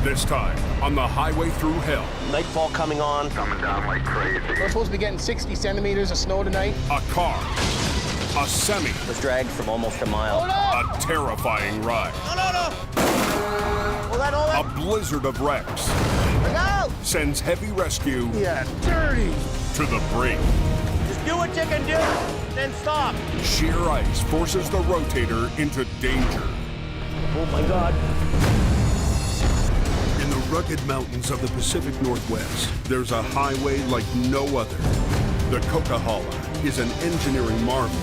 This time, on the highway through hell. Nightfall coming on. Coming down like crazy. We're supposed to be getting 60 centimeters of snow tonight. A car. A semi. Was dragged from almost a mile. A terrifying ride. Hold on. A blizzard of wrecks. Look out! Sends heavy rescue Yeah, dirty. to the brink. Just do what you can do, then stop. Sheer ice forces the rotator into danger. Oh my God. In the rugged mountains of the Pacific Northwest, there's a highway like no other. The Coquihalla is an engineering marvel.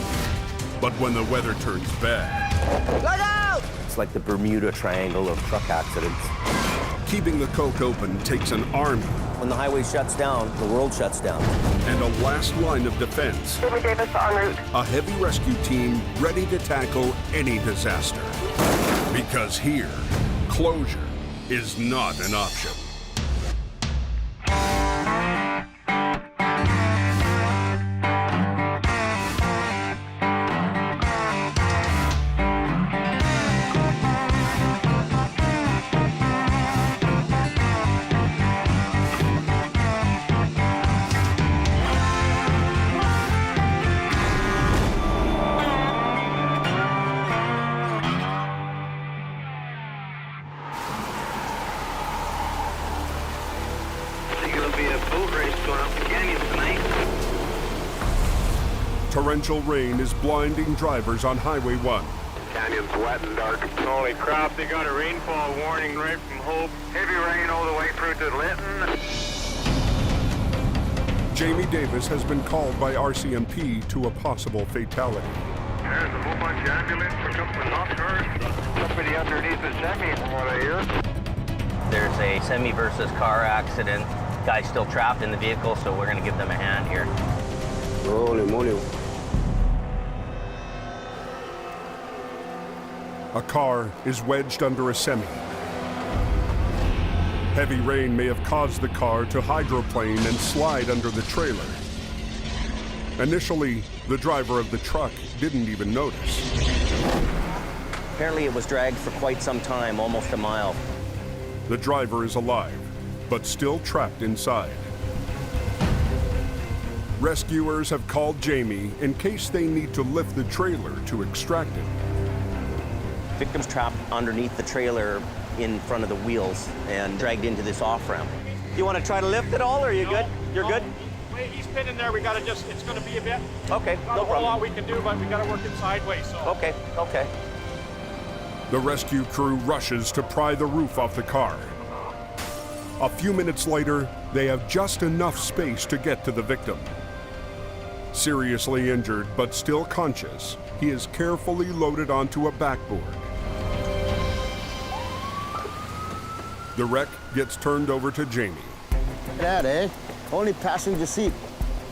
But when the weather turns bad, Look out! It's like the Bermuda Triangle of truck accidents. keeping the Coke open takes an army When the highway shuts down, the world shuts down. and a last line of defense. Jamie Davis en route. A heavy rescue team ready to tackle any disaster. Because here, closure is not an option. There'll be a boat race going up the canyon tonight. Torrential rain is blinding drivers on Highway 1. Canyon's wet and dark. Holy crap, they got a rainfall warning right from Hope. Heavy rain all the way through to Lytton. Jamie Davis has been called by RCMP to a possible fatality. There's a whole bunch of ambulance, a couple of doctors. Somebody underneath the semi, from what I hear. There's a semi versus car accident. Guy's still trapped in the vehicle, so we're gonna give them a hand here. Holy moly. A car is wedged under a semi. Heavy rain may have caused the car to hydroplane and slide under the trailer. Initially, the driver of the truck didn't even notice. Apparently it was dragged for quite some time, almost a mile. The driver is alive, but still trapped inside. Rescuers have called Jamie in case they need to lift the trailer to extract him. Victim's trapped underneath the trailer in front of the wheels and dragged into this off-ramp. You want to try to lift it all, or are you good? You're good? Wait, he's been in there. We gotta just, it's gonna be a bit. Okay, Not no a whole lot problem. we can do, but we gotta work it sideways, so. Okay. The rescue crew rushes to pry the roof off the car. A few minutes later, they have just enough space to get to the victim. Seriously injured but still conscious, he is carefully loaded onto a backboard. The wreck gets turned over to Jamie. That, eh? Only passenger seat.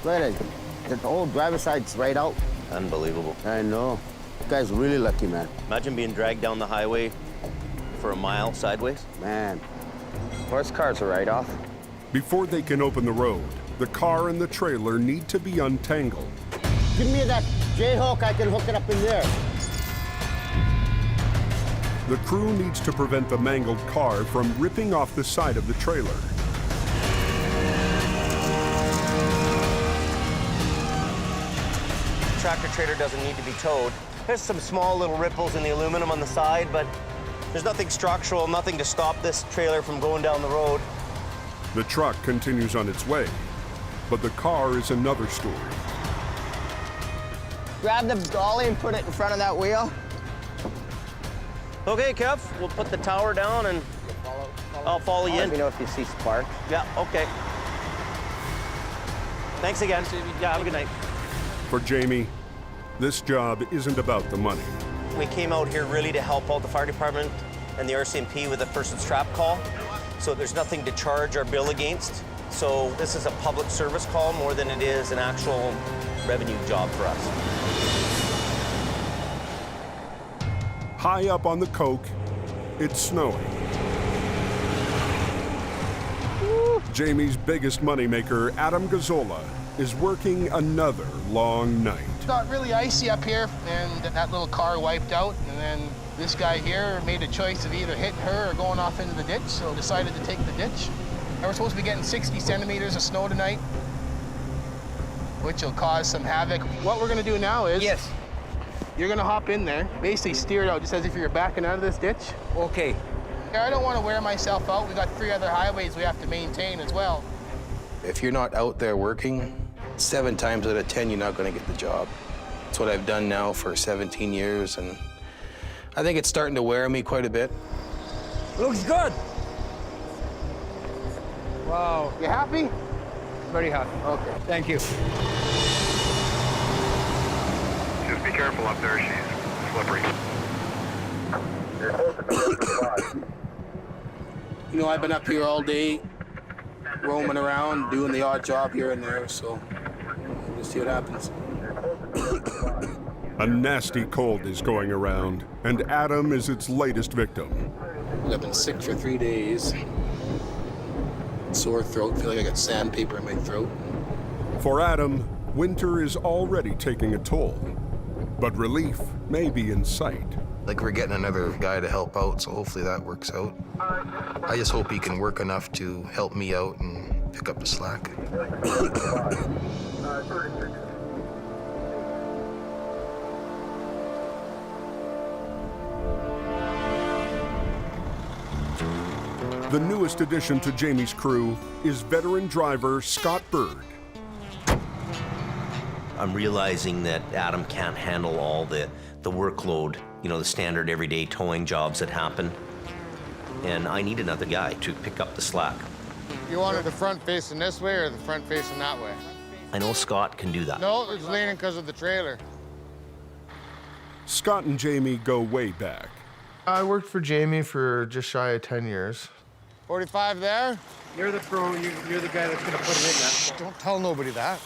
Look at it. The whole driver's side's right out. Unbelievable. I know. You guy's really lucky, man. Imagine being dragged down the highway for a mile sideways. Man. Horse cars are right off. Before they can open the road, the car and the trailer need to be untangled. Give me that J-hook, I can hook it up in there. The crew needs to prevent the mangled car from ripping off the side of the trailer. Tractor trailer doesn't need to be towed. There's some small little ripples in the aluminum on the side, but there's nothing structural, nothing to stop this trailer from going down the road. The truck continues on its way, but the car is another story. Grab the dolly and put it in front of that wheel. Okay, Kev, we'll put the tower down and I'll follow you Let in. me know if you see sparks. Yeah, okay. Thanks again. Yeah, have a good night. For Jamie, this job isn't about the money. We came out here really to help out the fire department and the RCMP with a person's trap call. So there's nothing to charge our bill against. So this is a public service call more than it is an actual revenue job for us. High up on the Coke, it's snowing. Jamie's biggest moneymaker, Adam Gazzola, is working another long night. It got really icy up here, and that little car wiped out, and then This guy here made a choice of either hitting her or going off into the ditch, so decided to take the ditch. And we're supposed to be getting 60 centimeters of snow tonight, which will cause some havoc. What we're gonna do now is... Yes. You're gonna hop in there, basically steer it out just as if you're backing out of this ditch. Okay. I don't want to wear myself out. We got 3 other highways we have to maintain as well. If you're not out there working, 7 times out of 10, you're not gonna get the job. It's what I've done now for 17 years, and I think it's starting to wear me quite a bit. Looks good. Wow. You happy? Very happy. Okay. Thank you. Just be careful up there, she's slippery. You know, I've been up here all day, roaming around, doing the odd job here and there, so we'll just see what happens. A nasty cold is going around, and Adam is its latest victim. I've been sick for 3 days. Sore throat, feel like I got sandpaper in my throat. For Adam, winter is already taking a toll, but relief may be in sight. Like, we're getting another guy to help out, so hopefully that works out. I just hope he can work enough to help me out and pick up the slack. The newest addition to Jamie's crew is veteran driver Scott Bird. I'm realizing that Adam can't handle all the workload, you know, the standard everyday towing jobs that happen. And I need another guy to pick up the slack. You wanted the front facing this way or the front facing that way? I know Scott can do that. No, it's leaning because of the trailer. Scott and Jamie go way back. I worked for Jamie for just shy of 10 years. 45 there? You're the pro. You're the guy that's gonna put it in there. Don't tell nobody that.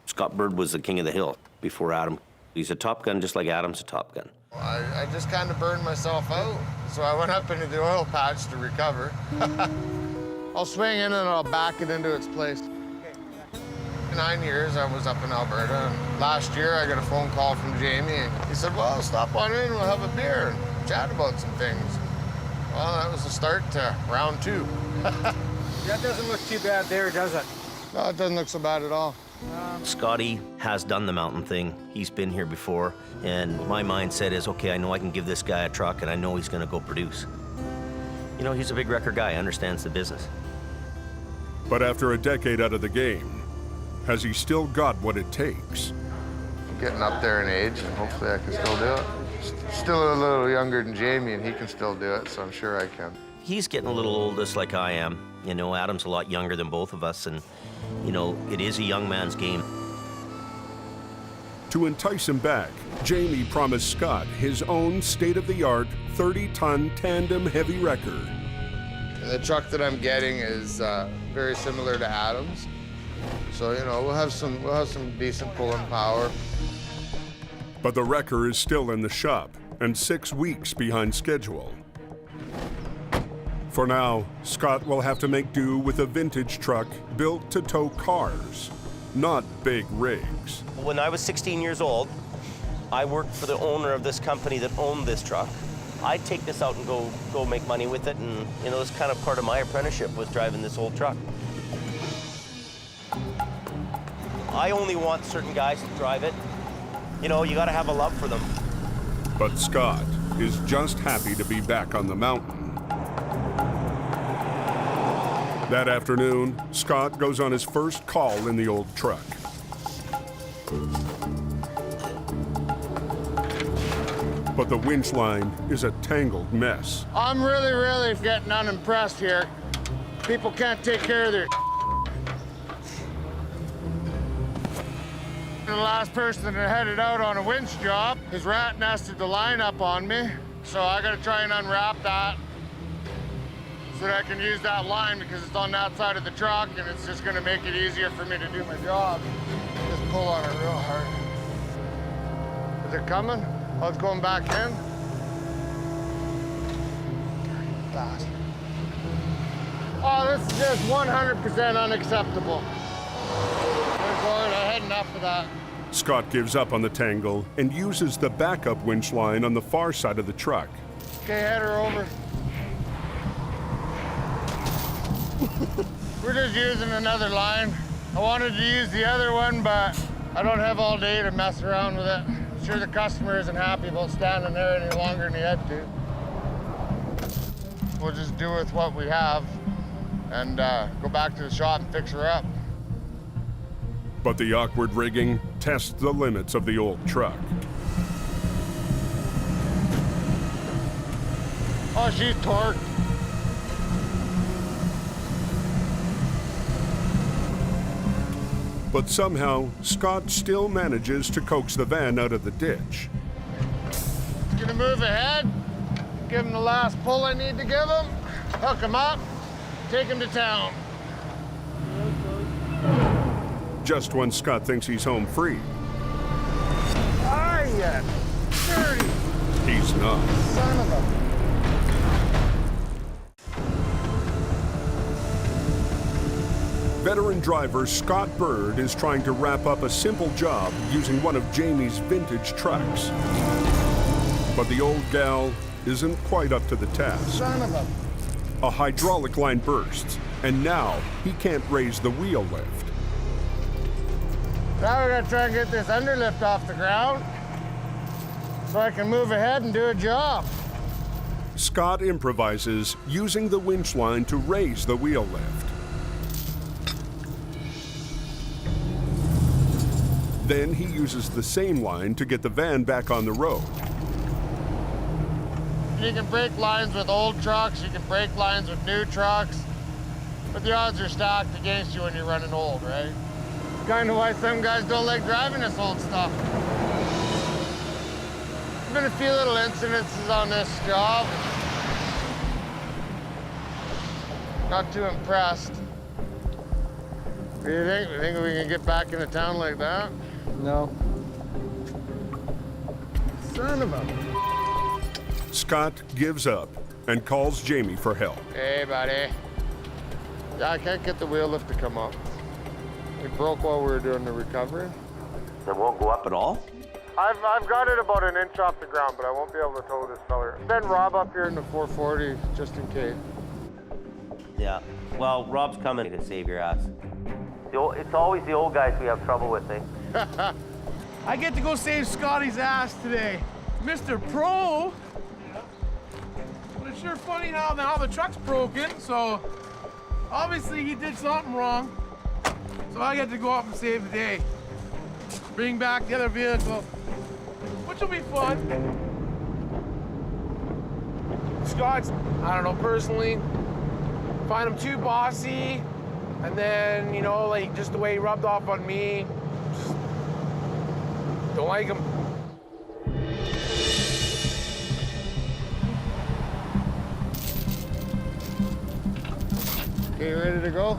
Scott Bird was the king of the hill before Adam. He's a Top Gun just like Adam's a Top Gun. I just kind of burned myself out, so I went up into the oil patch to recover. I'll swing in and I'll back it into its place. 9 years I was up in Alberta, and last year I got a phone call from Jamie, and he said, well, stop on in and we'll have a beer and chat about some things. Well, that was the start to round 2. That doesn't look too bad there, does it? No, it doesn't look so bad at all. Scotty has done the mountain thing. He's been here before, and my mindset is, okay, I know I can give this guy a truck, and I know he's gonna go produce. You know, he's a big wrecker guy, understands the business. But after a decade out of the game, has he still got what it takes? I'm getting up there in age, and hopefully I can still do it. Still a little younger than Jamie, and he can still do it, so I'm sure I can. He's getting a little old, just like I am. You know, Adam's a lot younger than both of us, and, you know, it is a young man's game. To entice him back, Jamie promised Scott his own state-of-the-art 30-ton tandem heavy wrecker. The truck that I'm getting is very similar to Adam's, so you know we'll have some decent pulling power. But the wrecker is still in the shop and 6 weeks behind schedule. For now, Scott will have to make do with a vintage truck built to tow cars, not big rigs. When I was 16 years old, I worked for the owner of this company that owned this truck. I'd take this out and go make money with it, and you know, it's kind of part of my apprenticeship was driving this old truck. I only want certain guys to drive it. You know, you gotta have a love for them. But Scott is just happy to be back on the mountain. That afternoon, Scott goes on his first call in the old truck. But the winch line is a tangled mess. I'm really getting unimpressed here. People can't take care of their The last person that headed out on a winch job, his rat nested the line up on me, so I gotta try and unwrap that so that I can use that line because it's on that side of the truck and it's just gonna make it easier for me to do my job. Just pull on it real hard. Is it coming? Oh, it's going back in? Fast. Oh, this is just 100% unacceptable. I had enough of that. Scott gives up on the tangle and uses the backup winch line on the far side of the truck. Okay, head her over. We're just using another line. I wanted to use the other one, but I don't have all day to mess around with it. I'm sure the customer isn't happy about standing there any longer than he had to. We'll just do with what we have and go back to the shop and fix her up. But the awkward rigging tests the limits of the old truck. Oh, she's torqued. But somehow, Scott still manages to coax the van out of the ditch. Gonna move ahead, give him the last pull I need to give him, hook him up, take him to town. Just when Scott thinks he's home free, Ah, yeah, dirty he's not. son of a... Veteran driver Scott Bird is trying to wrap up a simple job using one of Jamie's vintage trucks. But the old gal isn't quite up to the task. Son of a... A hydraulic line bursts, and now he can't raise the wheel lift. Now we gotta try and get this underlift off the ground so I can move ahead and do a job. Scott improvises using the winch line to raise the wheel lift. Then he uses the same line to get the van back on the road. You can break lines with old trucks, you can break lines with new trucks, but the odds are stacked against you when you're running old, right? Kind of why some guys don't like driving this old stuff. There's been a few little incidences on this job. Not too impressed. What do you think? You think we can get back into town like that? No. Son of a... Scott gives up and calls Jamie for help. Hey, buddy. Yeah, I can't get the wheel lift to come up. It broke while we were doing the recovery. It won't go up at all? I've got it about an inch off the ground, but I won't be able to tow this feller. Send Rob up here in the 440 just in case. Yeah. Well, Rob's coming to save your ass. It's always the old guys we have trouble with, eh? I get to go save Scotty's ass today. Mr. Pro. But it's sure funny how now the truck's broken, so obviously he did something wrong. So I get to go up and save the day. Bring back the other vehicle, which will be fun. Scott's, I don't know, personally, find him too bossy, and then, you know, like just the way he rubbed off on me, just don't like him. Okay, you ready to go?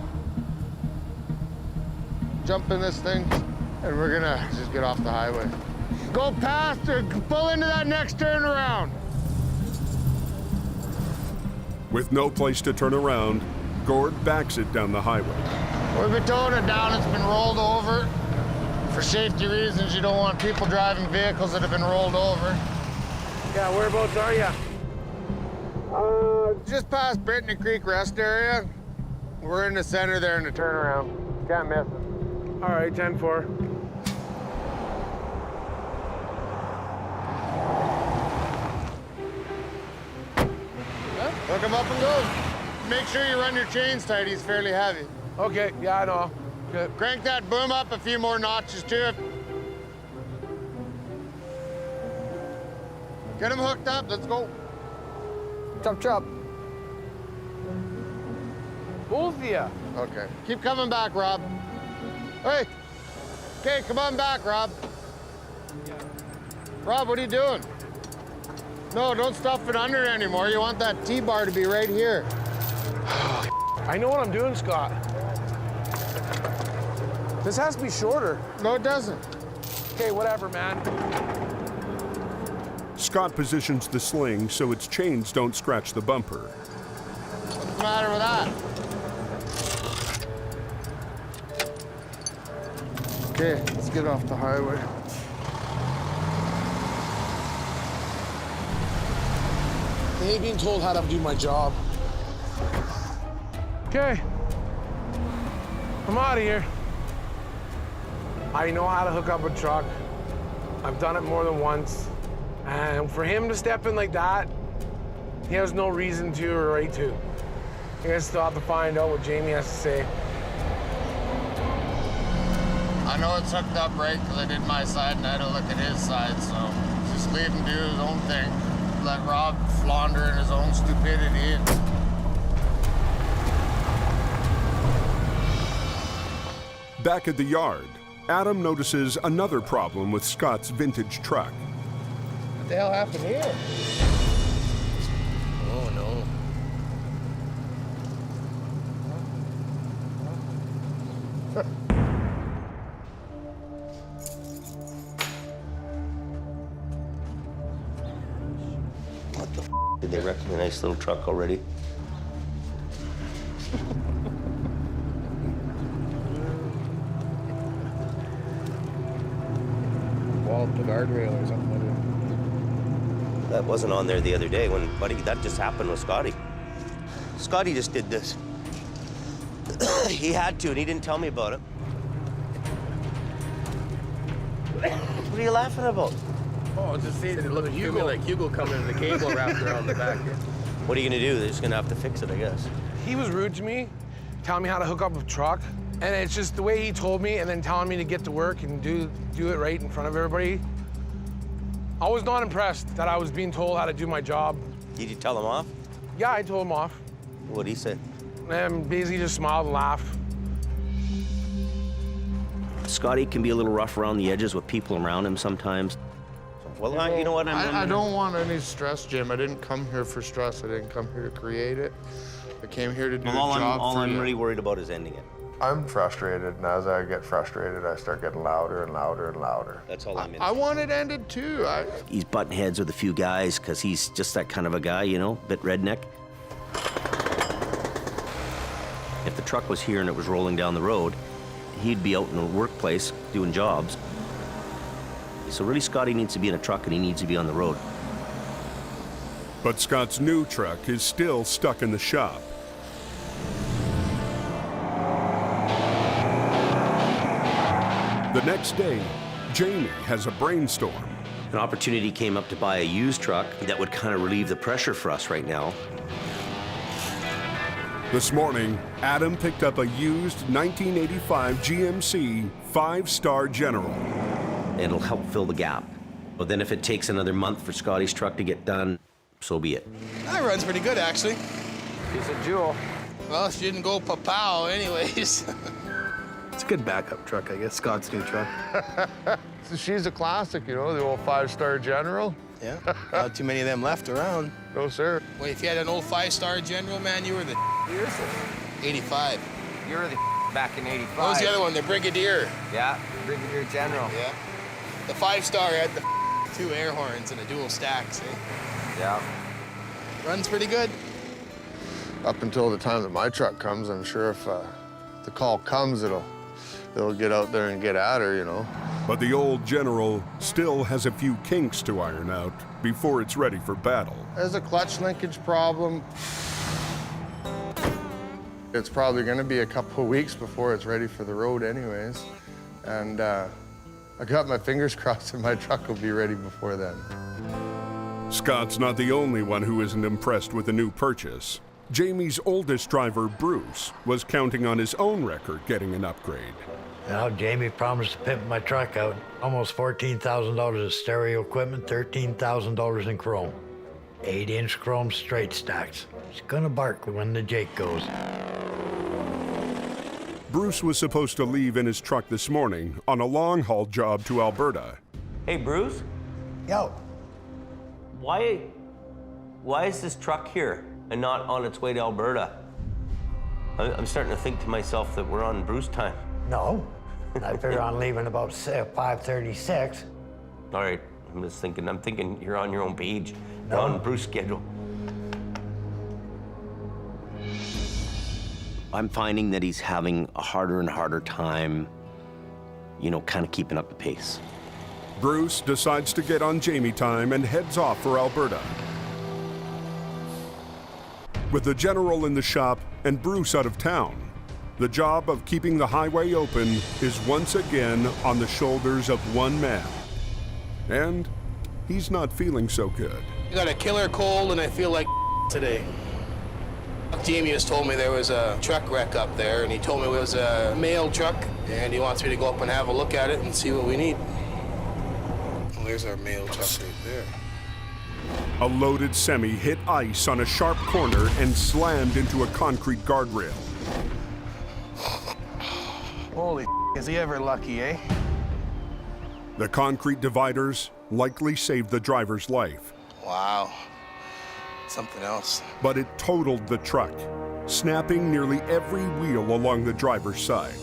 Jump in this thing, and we're gonna just get off the highway. Go past or pull into that next turnaround. With no place to turn around, Gord backs it down the highway. We've been towing it down, it's been rolled over. For safety reasons, you don't want people driving vehicles that have been rolled over. Yeah, whereabouts are you? Just past Brittany Creek Rest Area. We're in the center there in the turnaround. Can't miss it. All right, 10-4. Hook him up and go. Make sure you run your chains tight, he's fairly heavy. Okay, yeah, I know. Good. Crank that boom up a few more notches too. Get him hooked up, let's go. Chop, chop. Both of you. Okay, keep coming back, Rob. Hey, okay, come on back, Rob. Rob, what are you doing? No, don't stuff it under anymore. You want that T-bar to be right here. I know what I'm doing, Scott. This has to be shorter. No, it doesn't. Okay, whatever, man. Scott positions the sling so its chains don't scratch the bumper. What's the matter with that? Okay, let's get off the highway. hate being told how to do my job. Okay. I'm out of here. I know how to hook up a truck. I've done it more than once. And for him to step in like that, he has no reason to or right to. You guys still have to find out what Jamie has to say. I know it's hooked up right because I did my side and I had to look at his side, so just leave him do his own thing. Let Rob flounder in his own stupidity. Back at the yard, Adam notices another problem with Scott's vintage truck. What the hell happened here? Oh, no. What the did they wreck a nice little truck already? Wall up the guardrail or something like that. That wasn't on there the other day when, buddy, that just happened with Scotty. Scotty just did this. He had to, and he didn't tell me about it. What are you laughing about? Oh, just see, look at Hugo. Like Hugo coming in the cable wrapped around the back here. What are you gonna do? They're just gonna have to fix it, I guess. He was rude to me, telling me how to hook up a truck. And it's just the way he told me and then telling me to get to work and do it right in front of everybody. I was not impressed that I was being told how to do my job. Did you tell him off? Yeah, I told him off. What'd he say? And basically just smiled and laughed. Scotty can be a little rough around the edges with people around him sometimes. Well, you know what? I don't want any stress, Jim. I didn't come here for stress. I didn't come here to create it. I came here to do a job all for I'm you. really worried about is ending it. I'm frustrated, and as I get frustrated, I start getting louder and louder and louder. That's all I'm in. I want it ended too. He's butting heads with a few guys because he's just that kind of a guy, you know, bit redneck. If the truck was here and it was rolling down the road, he'd be out in the workplace doing jobs. So really, Scotty needs to be in a truck and he needs to be on the road. But Scott's new truck is still stuck in the shop. The next day, Jamie has a brainstorm. An opportunity came up to buy a used truck that would kind of relieve the pressure for us right now. This morning, Adam picked up a used 1985 GMC 5-Star General. It'll help fill the gap. But then if it takes another month for Scotty's truck to get done, so be it. That runs pretty good, actually. She's a jewel. Well, she didn't go pa-pow anyways. It's a good backup truck, I guess. Scott's new truck. So she's a classic, you know, the old 5-star General. Yeah, not too many of them left around. No, sir. Wait, if you had an old 5-star General, man, you were the Years 85. You were the back in 85. What was the other one? The Brigadier. Yeah, Brigadier General. Yeah. The 5-star had the 2 air horns and a dual stacks, eh? Yeah. Runs pretty good. Up until the time that my truck comes, I'm sure if the call comes, it'll get out there and get at her, you know. But the old General still has a few kinks to iron out before it's ready for battle. There's a clutch linkage problem. It's probably going to be a couple of weeks before it's ready for the road anyways. And I got my fingers crossed that my truck will be ready before then. Scott's not the only one who isn't impressed with the new purchase. Jamie's oldest driver, Bruce, was counting on his own record getting an upgrade. Now, Jamie promised to pimp my truck out. Almost $14,000 of stereo equipment, $13,000 in chrome. 8-inch chrome straight stacks. It's gonna bark when the Jake goes. Bruce was supposed to leave in his truck this morning on a long-haul job to Alberta. Hey, Bruce? Yo. Why is this truck here and not on its way to Alberta? I'm starting to think to myself that we're on Bruce time. No. I figure on leaving about 5:36. All right, I'm thinking you're on your own page. No. You're on Bruce schedule. I'm finding that he's having a harder and harder time, you know, kind of keeping up the pace. Bruce decides to get on Jamie time and heads off for Alberta. With the general in the shop and Bruce out of town, the job of keeping the highway open is once again on the shoulders of one man. And he's not feeling so good. I got a killer cold and I feel like today. Jamie just told me there was a truck wreck up there, and he told me it was a mail truck, and he wants me to go up and have a look at it and see what we need. Well, there's our mail truck right there. A loaded semi hit ice on a sharp corner and slammed into a concrete guardrail. Holy is he ever lucky, eh? The concrete dividers likely saved the driver's life. Wow. Something else. But it totaled the truck, snapping nearly every wheel along the driver's side.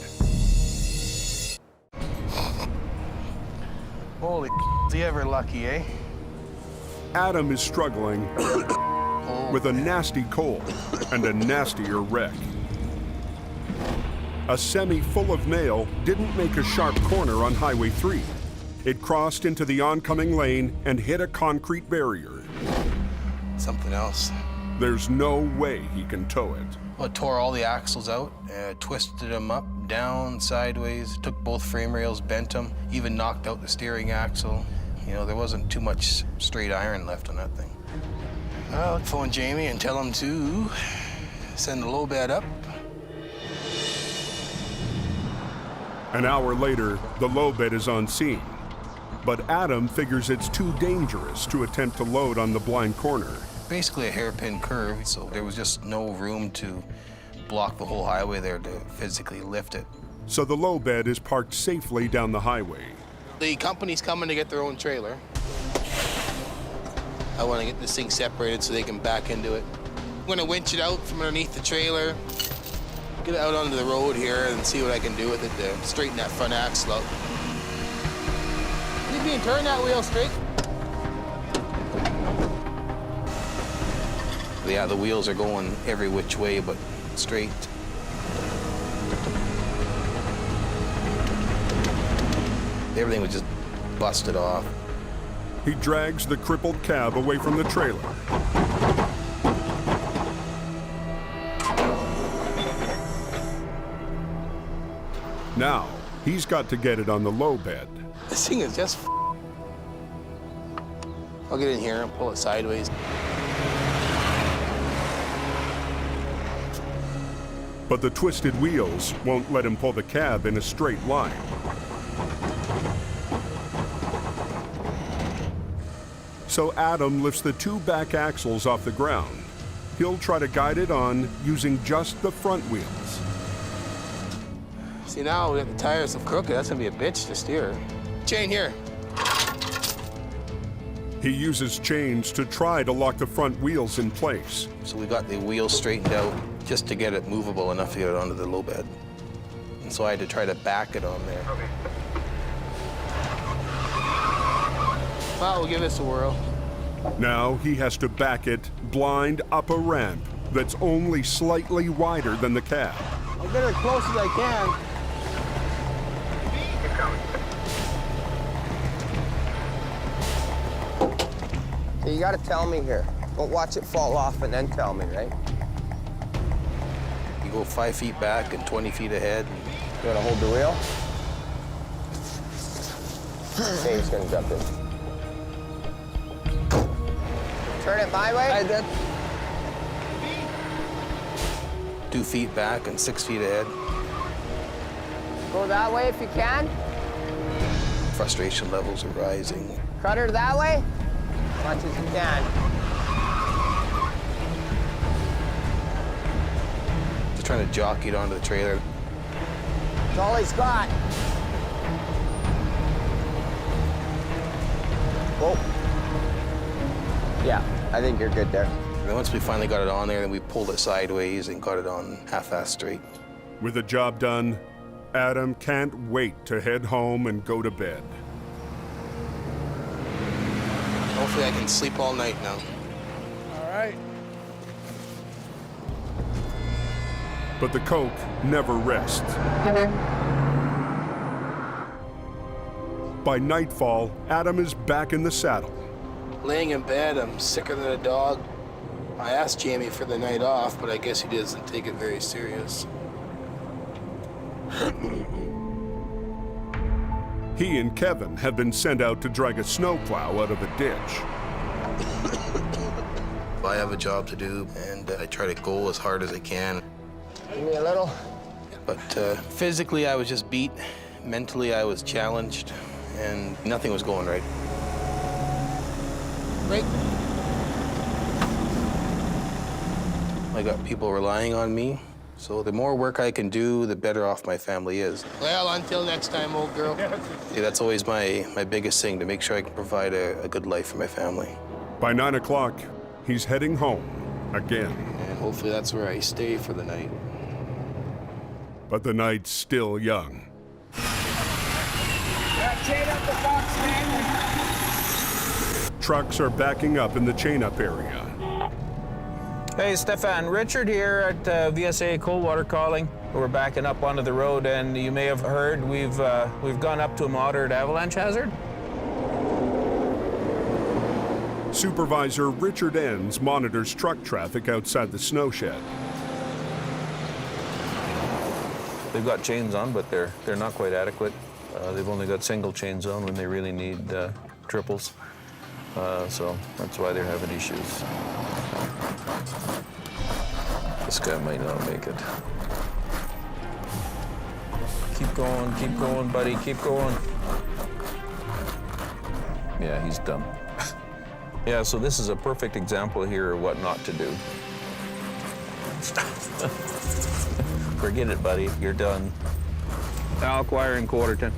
Holy is he ever lucky, eh? Adam is struggling with a nasty cold and a nastier wreck. A semi full of mail didn't make a sharp corner on Highway 3. It crossed into the oncoming lane and hit a concrete barrier. Something else. There's no way he can tow it. Well, it tore all the axles out, twisted them up, down, sideways, took both frame rails, bent them, even knocked out the steering axle. You know, there wasn't too much straight iron left on that thing. I'll phone Jamie and tell him to send the low bed up. An hour later, the low bed is on scene. But Adam figures it's too dangerous to attempt to load on the blind corner. Basically a hairpin curve, so there was just no room to block the whole highway there to physically lift it. So the low bed is parked safely down the highway. The company's coming to get their own trailer. I want to get this thing separated so they can back into it. I'm going to winch it out from underneath the trailer, get it out onto the road here and see what I can do with it to straighten that front axle out. You can turn that wheel straight. Yeah, the wheels are going every which way but straight. Everything was just busted off. He drags the crippled cab away from the trailer. Now, he's got to get it on the low bed. This thing is just I'll get in here and pull it sideways. But the twisted wheels won't let him pull the cab in a straight line. So Adam lifts the two back axles off the ground. He'll try to guide it on using just the front wheels. See, now we got the tires of crooked. That's gonna be a bitch to steer. Chain here. He uses chains to try to lock the front wheels in place. So we got the wheels straightened out just to get it movable enough to get it onto the low bed. And so I had to try to back it on there. Okay. Well, we'll give this a whirl. Now he has to back it blind up a ramp that's only slightly wider than the cab. I'll get as close as I can. Keep coming. So you gotta tell me here. Don't watch it fall off and then tell me, right? You go 5 feet back and 20 feet ahead. You wanna hold the wheel? Dave's gonna jump in. Turn it my way? I did. 2 feet back and 6 feet ahead. Go that way if you can. Frustration levels are rising. Cut her that way. As much as you can. Just trying to jockey it onto the trailer. That's all he's got. Oh. Yeah, I think you're good there. And then once we finally got it on there, then we pulled it sideways and got it on half-assed straight. With the job done, Adam can't wait to head home and go to bed. Hopefully I can sleep all night now. All right. But the coke never rests. By nightfall, Adam is back in the saddle. Laying in bed, I'm sicker than a dog. I asked Jamie for the night off, but I guess he doesn't take it very serious. He and Kevin have been sent out to drag a snowplow out of a ditch. I have a job to do, and I try to go as hard as I can. Give me a little. But physically, I was just beat. Mentally, I was challenged, and nothing was going right. Right. I got people relying on me, so the more work I can do, the better off my family is. Well, until next time, old girl. Yeah, that's always my biggest thing, to make sure I can provide a good life for my family. By 9 o'clock, he's heading home again. And hopefully that's where I stay for the night. But the night's still young. Trucks are backing up in the chain-up area. Hey, Stefan, Richard here at VSA Coldwater calling. We're backing up onto the road, and you may have heard we've gone up to a moderate avalanche hazard. Supervisor Richard Enns monitors truck traffic outside the snow shed. They've got chains on, but they're not quite adequate. They've only got single chains on when they really need triples. So that's why they're having issues. This guy might not make it. Keep going, buddy, keep going. Yeah, he's done. Yeah, so this is a perfect example here of what not to do. Forget it, buddy, you're done. Al Quire in Quarterton.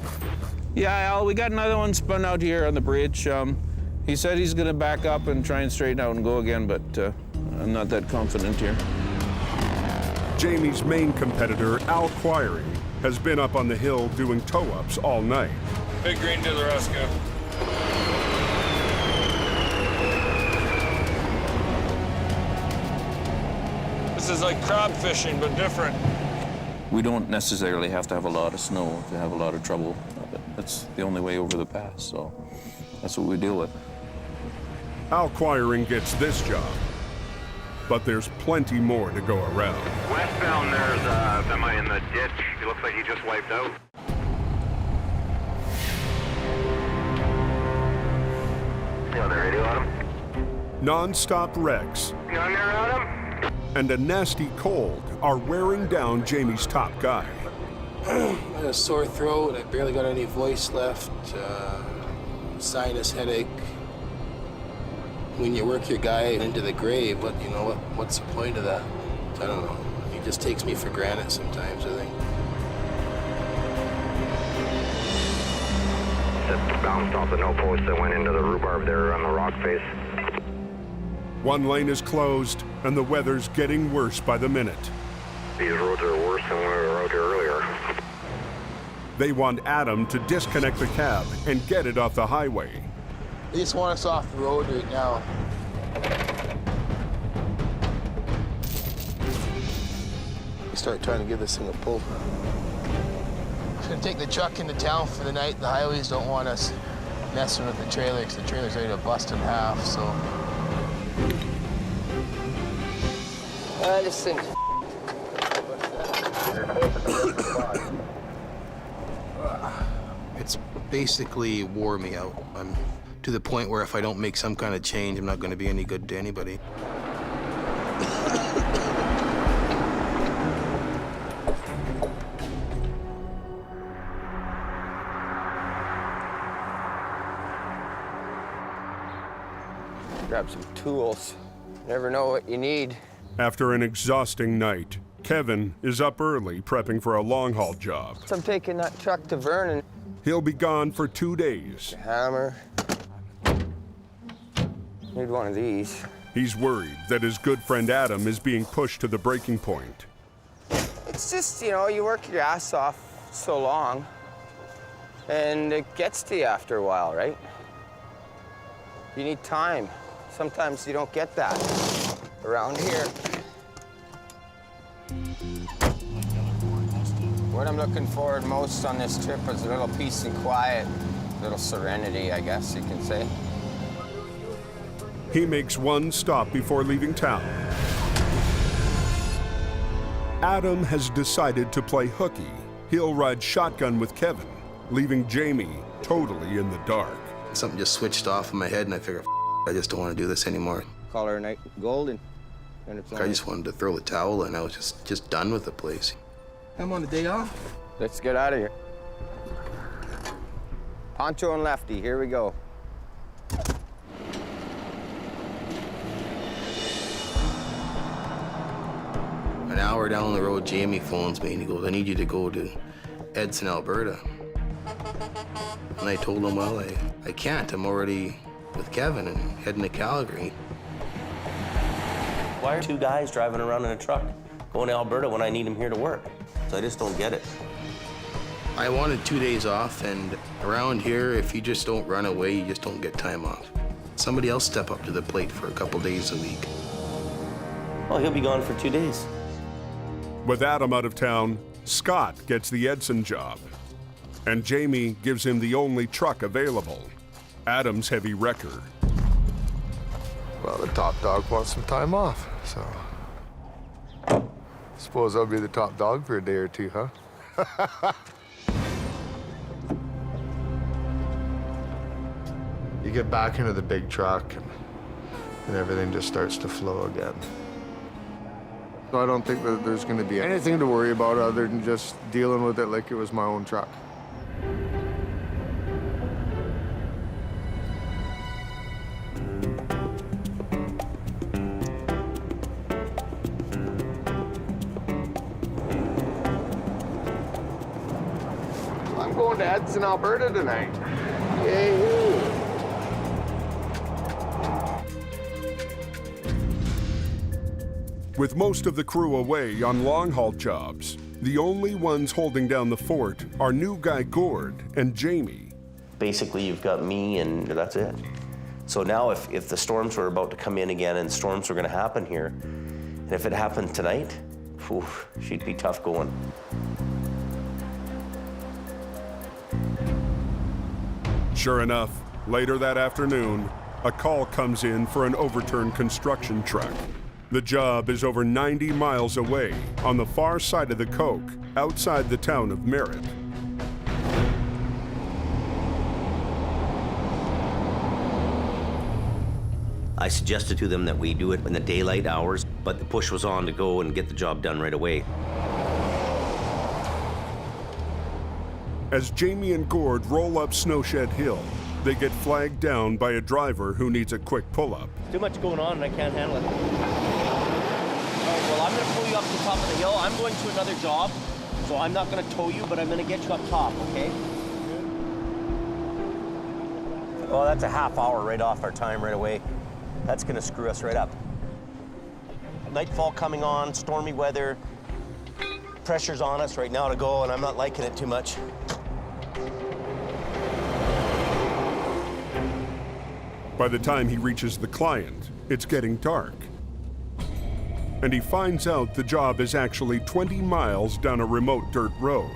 Yeah, Al, we got another one spun out here on the bridge. He said he's gonna back up and try and straighten out and go again, but I'm not that confident here. Jamie's main competitor, Al Quire, has been up on the hill doing tow-ups all night. Big Green to the rescue. This is like crab fishing, but different. We don't necessarily have to have a lot of snow to have a lot of trouble. That's the only way over the pass, so that's what we deal with. Al Quire gets this job, but there's plenty more to go around. Westbound, there's a semi in the ditch. It looks like he just wiped out. You on the radio, Adam? Non-stop wrecks You on there, Adam? and a nasty cold are wearing down Jamie's top guy. I had a sore throat, I barely got any voice left, sinus headache. When you work your guy into the grave, what's the point of that? I don't know. He just takes me for granted sometimes, I think. Just bounced off the no post that went into the rhubarb there on the rock face. One lane is closed, and the weather's getting worse by the minute. These roads are worse than when we were out here earlier. They want Adam to disconnect the cab and get it off the highway. They just want us off the road right now. We start trying to give this thing a pull. We're gonna take the truck into town for the night. The highways don't want us messing with the trailer because the trailer's ready to bust in half, so. This thing. It's basically wore me out. I'm to the point where if I don't make some kind of change, I'm not going to be any good to anybody. Grab some tools. Never know what you need. After an exhausting night, Kevin is up early prepping for a long-haul job. So I'm taking that truck to Vernon. He'll be gone for 2 days. Hammer. Need one of these. He's worried that his good friend Adam is being pushed to the breaking point. It's just, you work your ass off so long, and it gets to you after a while, right? You need time. Sometimes you don't get that around here. What I'm looking forward most on this trip is a little peace and quiet, a little serenity, I guess you can say. He makes one stop before leaving town. Adam has decided to play hooky. He'll ride shotgun with Kevin, leaving Jamie totally in the dark. Something just switched off in my head, and I figured, I just don't want to do this anymore. Call her night golden. And it's I just wanted to throw the towel in. I was just done with the place. I'm on the day off. Let's get out of here. Poncho and Lefty, here we go. An hour down the road, Jamie phones me and he goes, I need you to go to Edson, Alberta. And I told him, well, I can't. I'm already with Kevin and heading to Calgary. Why are two guys driving around in a truck going to Alberta when I need them here to work? So I just don't get it. I wanted 2 days off, and around here, if you just don't run away, you just don't get time off. Somebody else step up to the plate for a couple days a week. Well, he'll be gone for 2 days. With Adam out of town, Scott gets the Edson job. And Jamie gives him the only truck available, Adam's heavy wrecker. Well, the top dog wants some time off, so suppose I'll be the top dog for a day or two, huh? You get back into the big truck and everything just starts to flow again. So I don't think that there's going to be anything to worry about other than just dealing with it like it was my own truck. I'm going to Edson, Alberta tonight. Yay! With most of the crew away on long-haul jobs, the only ones holding down the fort are new guy Gord and Jamie. Basically, you've got me and that's it. So now if the storms were about to come in again and storms were gonna happen here, and if it happened tonight, whew, she'd be tough going. Sure enough, later that afternoon, a call comes in for an overturned construction truck. The job is over 90 miles away, on the far side of the Coke, outside the town of Merritt. I suggested to them that we do it in the daylight hours, but the push was on to go and get the job done right away. As Jamie and Gord roll up Snowshed Hill, they get flagged down by a driver who needs a quick pull-up. Too much going on and I can't handle it. All right, well, I'm gonna pull you up to the top of the hill. I'm going to another job, so I'm not gonna tow you, but I'm gonna get you up top, okay? Oh, that's a half hour right off our time right away. That's gonna screw us right up. Nightfall coming on, stormy weather. Pressure's on us right now to go, and I'm not liking it too much. By the time he reaches the client, it's getting dark. And he finds out the job is actually 20 miles down a remote dirt road.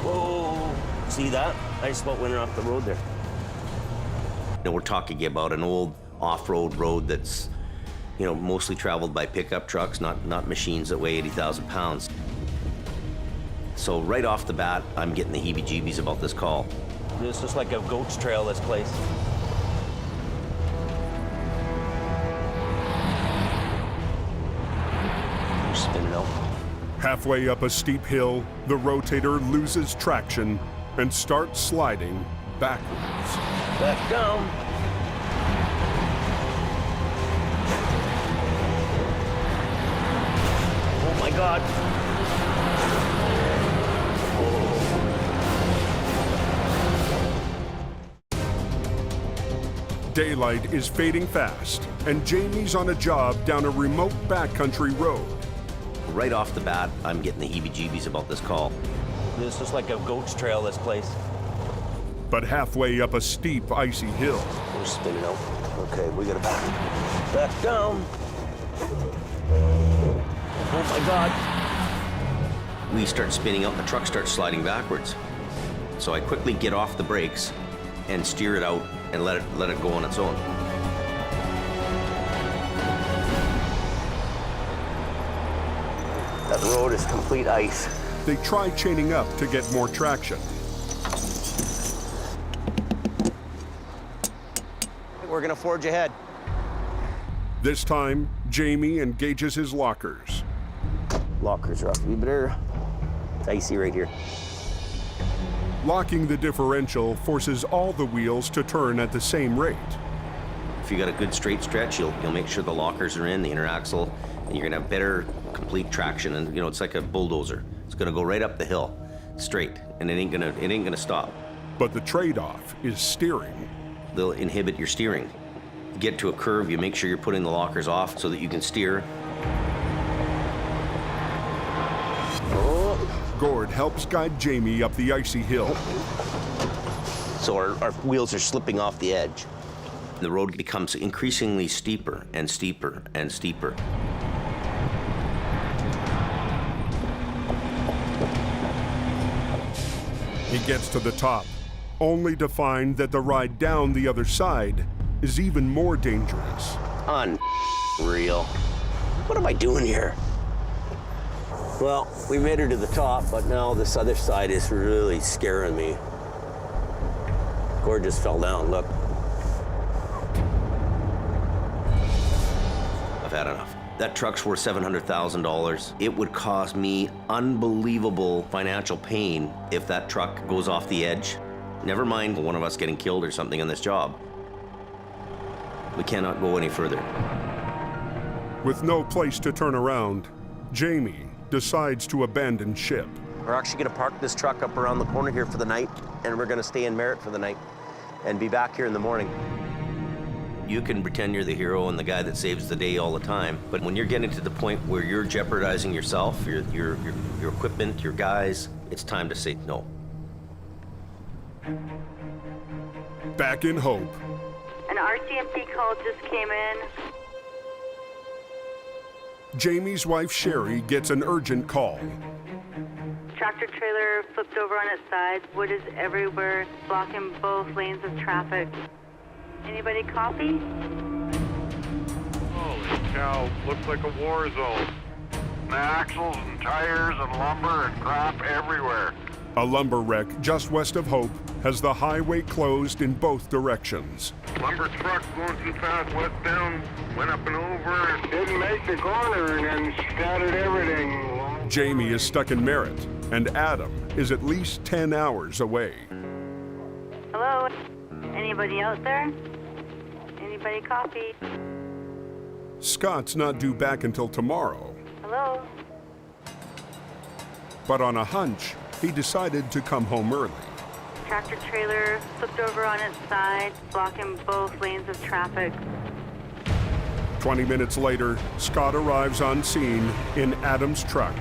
Whoa, see that? I just about went off the road there. You know, we're talking about an old off-road road that's, you know, mostly traveled by pickup trucks, not machines that weigh 80,000 pounds. So right off the bat, I'm getting the heebie-jeebies about this call. This is like a goat's trail, this place. You're spinning out. Halfway up a steep hill, the rotator loses traction and starts sliding backwards. Back down. Oh my God. Daylight is fading fast, and Jamie's on a job down a remote backcountry road. Right off the bat, I'm getting the heebie-jeebies about this call. This is like a goat's trail, this place. But halfway up a steep, icy hill. We're spinning out. Okay, we gotta back down. Oh my God. We start spinning out, and the truck starts sliding backwards. So I quickly get off the brakes and steer it out and let it go on its own. That road is complete ice. They try chaining up to get more traction. We're gonna forge ahead. This time, Jamie engages his lockers. Lockers are up. We better. It's icy right here. Locking the differential forces all the wheels to turn at the same rate. If you got a good straight stretch, you'll make sure the lockers are in, the inner axle, and you're gonna have better complete traction. And you know, it's like a bulldozer. It's gonna go right up the hill, straight, and it ain't gonna stop. But the trade-off is steering. They'll inhibit your steering. You get to a curve, you make sure you're putting the lockers off so that you can steer. Gord helps guide Jamie up the icy hill. So our wheels are slipping off the edge. The road becomes increasingly steeper and steeper and steeper. He gets to the top, only to find that the ride down the other side is even more dangerous. Unreal. What am I doing here? Well, we made her to the top, but now this other side is really scaring me. Gord just fell down, look. I've had enough. That truck's worth $700,000. It would cause me unbelievable financial pain if that truck goes off the edge. Never mind one of us getting killed or something on this job. We cannot go any further. With no place to turn around, Jamie decides to abandon ship. We're actually gonna park this truck up around the corner here for the night, and we're gonna stay in Merritt for the night and be back here in the morning. You can pretend you're the hero and the guy that saves the day all the time, but when you're getting to the point where you're jeopardizing yourself, your equipment, your guys, it's time to say no. Back in Hope, An RCMP call just came in. Jamie's wife Sherry gets an urgent call. Tractor trailer flipped over on its side. Wood is everywhere, blocking both lanes of traffic. Anybody copy? Holy cow, looks like a war zone. Axles and tires and lumber and crap everywhere. A lumber wreck just west of Hope has the highway closed in both directions. Lumber truck going too fast, westbound, went up and over. Didn't make the corner and then scattered everything. Jamie is stuck in Merritt, and Adam is at least 10 hours away. Hello? Anybody out there? Anybody copy? Scott's not due back until tomorrow, Hello? but on a hunch, he decided to come home early. Tractor trailer flipped over on its side, blocking both lanes of traffic. 20 minutes later, Scott arrives on scene in Adam's truck.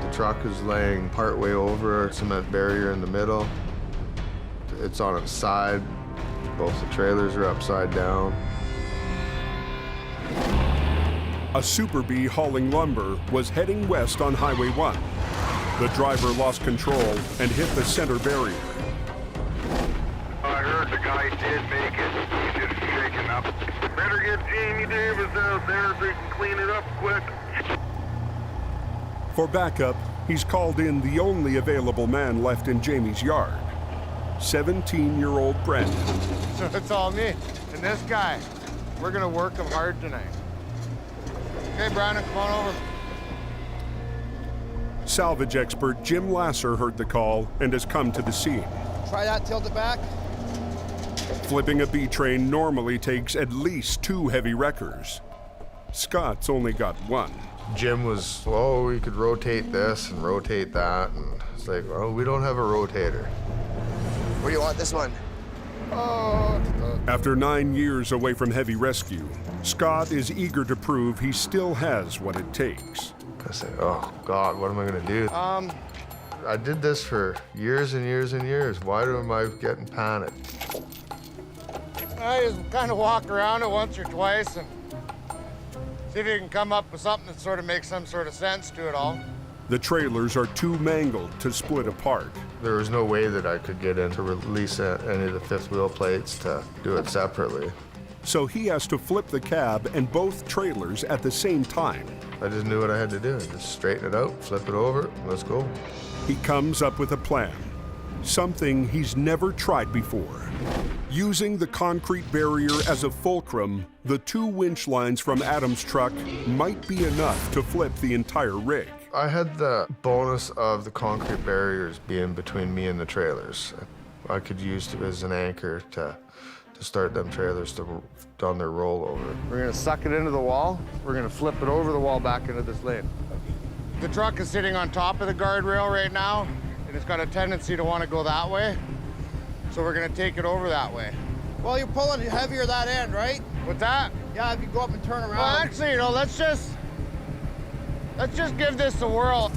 The truck is laying partway over a cement barrier in the middle. It's on its side. Both the trailers are upside down. A Super Bee hauling lumber was heading west on Highway 1. The driver lost control and hit the center barrier. I heard the guy did make it. He's just shaking up. Better get Jamie Davis out there so he can clean it up quick. For backup, he's called in the only available man left in Jamie's yard, 17-year-old Brandon. So it's all me and this guy. We're gonna work him hard tonight. Okay, Brandon, come on over. Salvage expert Jim Lasser heard the call and has come to the scene. Try that, tilt it back. Flipping a B train normally takes at least 2 heavy wreckers. Scott's only got 1. Jim was, oh, we could rotate this and rotate that. And it's like, oh, we don't have a rotator. Where do you want this one? After 9 years away from heavy rescue, Scott is eager to prove he still has what it takes. I say, oh, God, what am I going to do? I did this for years and years and years. Why am I getting panicked? I just kind of walk around it once or twice and see if you can come up with something that sort of makes some sort of sense to it all. The trailers are too mangled to split apart. There was no way that I could get in to release any of the fifth wheel plates to do it separately. So he has to flip the cab and both trailers at the same time. I just knew what I had to do. Just straighten it out, flip it over, let's go. He comes up with a plan, something he's never tried before. Using the concrete barrier as a fulcrum, the 2 winch lines from Adam's truck might be enough to flip the entire rig. I had the bonus of the concrete barriers being between me and the trailers. I could use it as an anchor to start them trailers on their rollover. We're gonna suck it into the wall. We're gonna flip it over the wall back into this lane. The truck is sitting on top of the guardrail right now, and it's got a tendency to want to go that way. So we're gonna take it over that way. Well, you're pulling heavier that end, right? What's that? Yeah, if you go up and turn around. Well, actually, let's just give this a whirl.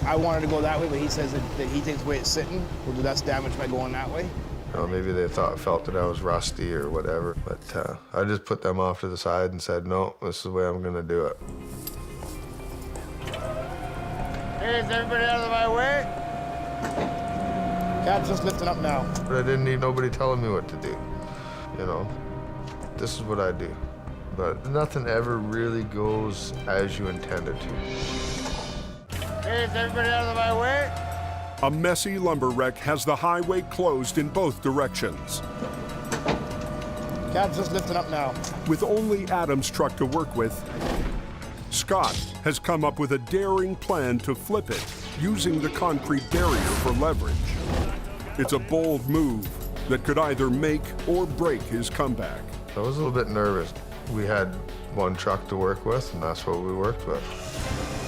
I wanted to go that way, but he says that he thinks the way it's sitting will do less damage by going that way. Maybe they felt that I was rusty or whatever, but I just put them off to the side and said, no, this is the way I'm gonna do it. Hey, is everybody out of my way? Cab's just lifting up now. But I didn't need nobody telling me what to do, This is what I do. But nothing ever really goes as you intended to. Hey, is everybody out of my way? A messy lumber wreck has the highway closed in both directions. Cab's just lifting up now. With only Adam's truck to work with, Scott has come up with a daring plan to flip it using the concrete barrier for leverage. It's a bold move that could either make or break his comeback. I was a little bit nervous. We had one truck to work with, and that's what we worked with.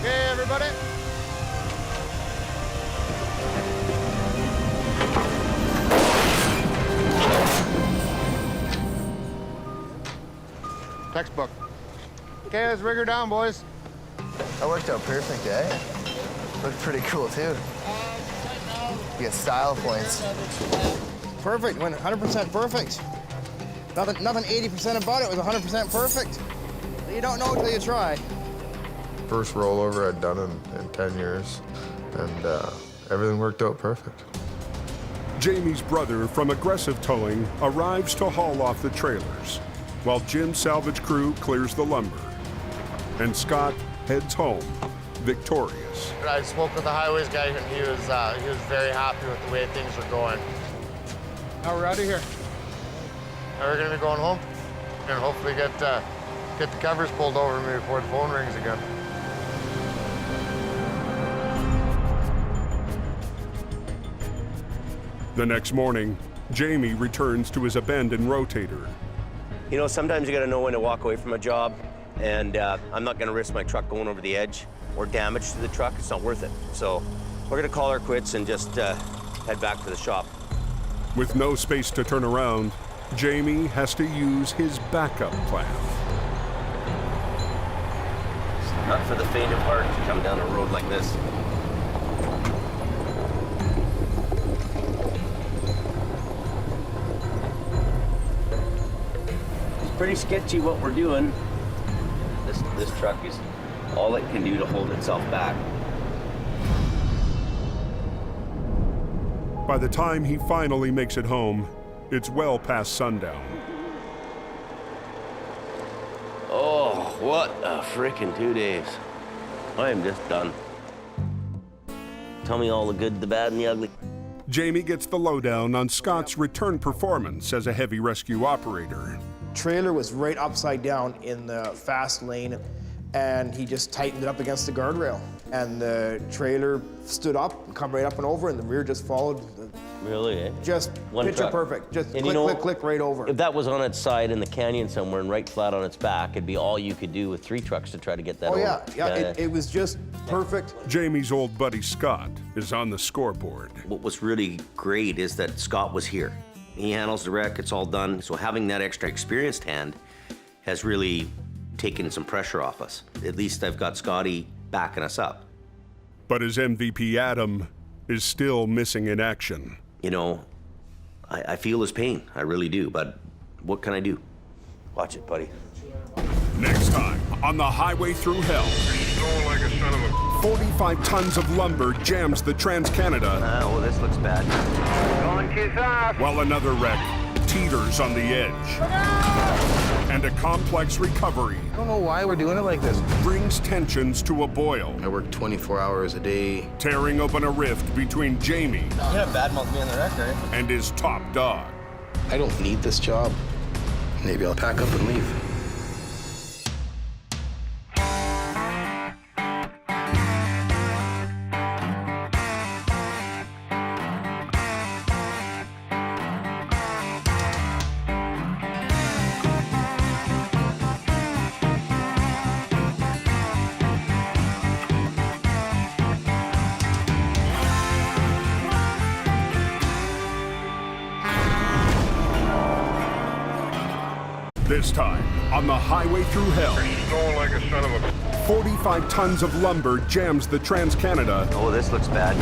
Hey, everybody. Textbook. Okay, let's rig her down, boys. That worked out perfect, eh? Looked pretty cool, too. You get style points. Perfect, went 100% perfect. Nothing 80% about it was 100% perfect. You don't know until you try. First rollover I'd done in 10 years, and everything worked out perfect. Jamie's brother from Aggressive Towing arrives to haul off the trailers, while Jim's salvage crew clears the lumber. And Scott heads home, victorious. I spoke with the highways guy, and he was very happy with the way things were going. Now we're out of here. Now we're gonna be going home, and hopefully get the covers pulled over me before the phone rings again. The next morning, Jamie returns to his abandoned rotator. Sometimes you gotta know when to walk away from a job, and I'm not gonna risk my truck going over the edge or damage to the truck. It's not worth it. So we're gonna call our quits and just head back to the shop. With no space to turn around, Jamie has to use his backup plan. It's not for the faint of heart to come down a road like this. Pretty sketchy what we're doing. This truck is all it can do to hold itself back. By the time he finally makes it home, it's well past sundown. Oh, what a frickin' 2 days. I am just done. Tell me all the good, the bad, and the ugly. Jamie gets the lowdown on Scott's return performance as a heavy rescue operator. Trailer was right upside down in the fast lane, and he just tightened it up against the guardrail. And the trailer stood up, and come right up and over, and the rear just followed. Really, eh? Just picture perfect. Just click, click, right over. If that was on its side in the canyon somewhere and right flat on its back, it'd be all you could do with 3 trucks to try to get that over. Yeah, it was just perfect. Jamie's old buddy Scott is on the scoreboard. What was really great is that Scott was here. He handles the wreck, it's all done. So having that extra experienced hand has really taken some pressure off us. At least I've got Scotty backing us up. But his MVP Adam is still missing in action. I feel his pain, I really do, but what can I do? Watch it, buddy. Next time on the highway through hell. Snowing like a son of a... 45 tons of lumber jams the Trans-Canada. Oh, this looks bad. Going too fast. While another wreck teeters on the edge. And a complex recovery. I don't know why we're doing it like this. Brings tensions to a boil. I work 24 hours a day. Tearing open a rift between Jamie. You're gonna badmouth me on the wreck, right? And his top dog. I don't need this job. Maybe I'll pack up and leave. This time, on the highway through hell. Snowing like a son of a... 45 tons of lumber jams the Trans-Canada. Oh, this looks bad.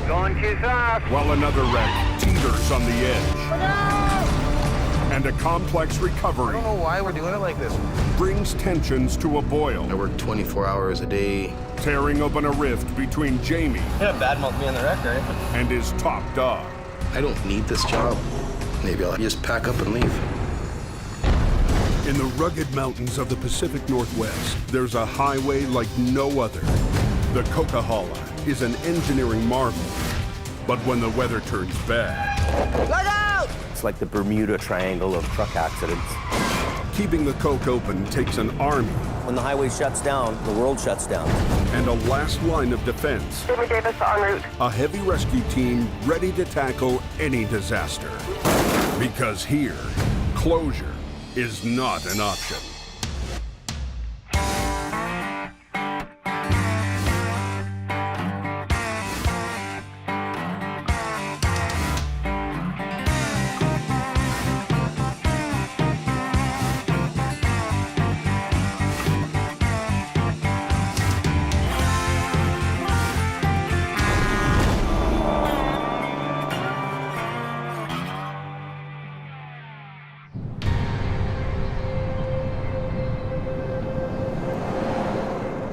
Going too fast. While another wreck teeters on the edge. And a complex recovery. I don't know why we're doing it like this. Brings tensions to a boil. I work 24 hours a day. Tearing open a rift between Jamie. You're gonna badmouth me on the wreck, right? And his top dog. I don't need this job. Maybe I'll just pack up and leave. In the rugged mountains of the Pacific Northwest, there's a highway like no other. The Coquihalla is an engineering marvel. But when the weather turns bad... Look out! It's like the Bermuda Triangle of truck accidents. Keeping the Coke open takes an army. When the highway shuts down, the world shuts down. And a last line of defense. David Davis en route. A heavy rescue team ready to tackle any disaster. Because here, closure is not an option.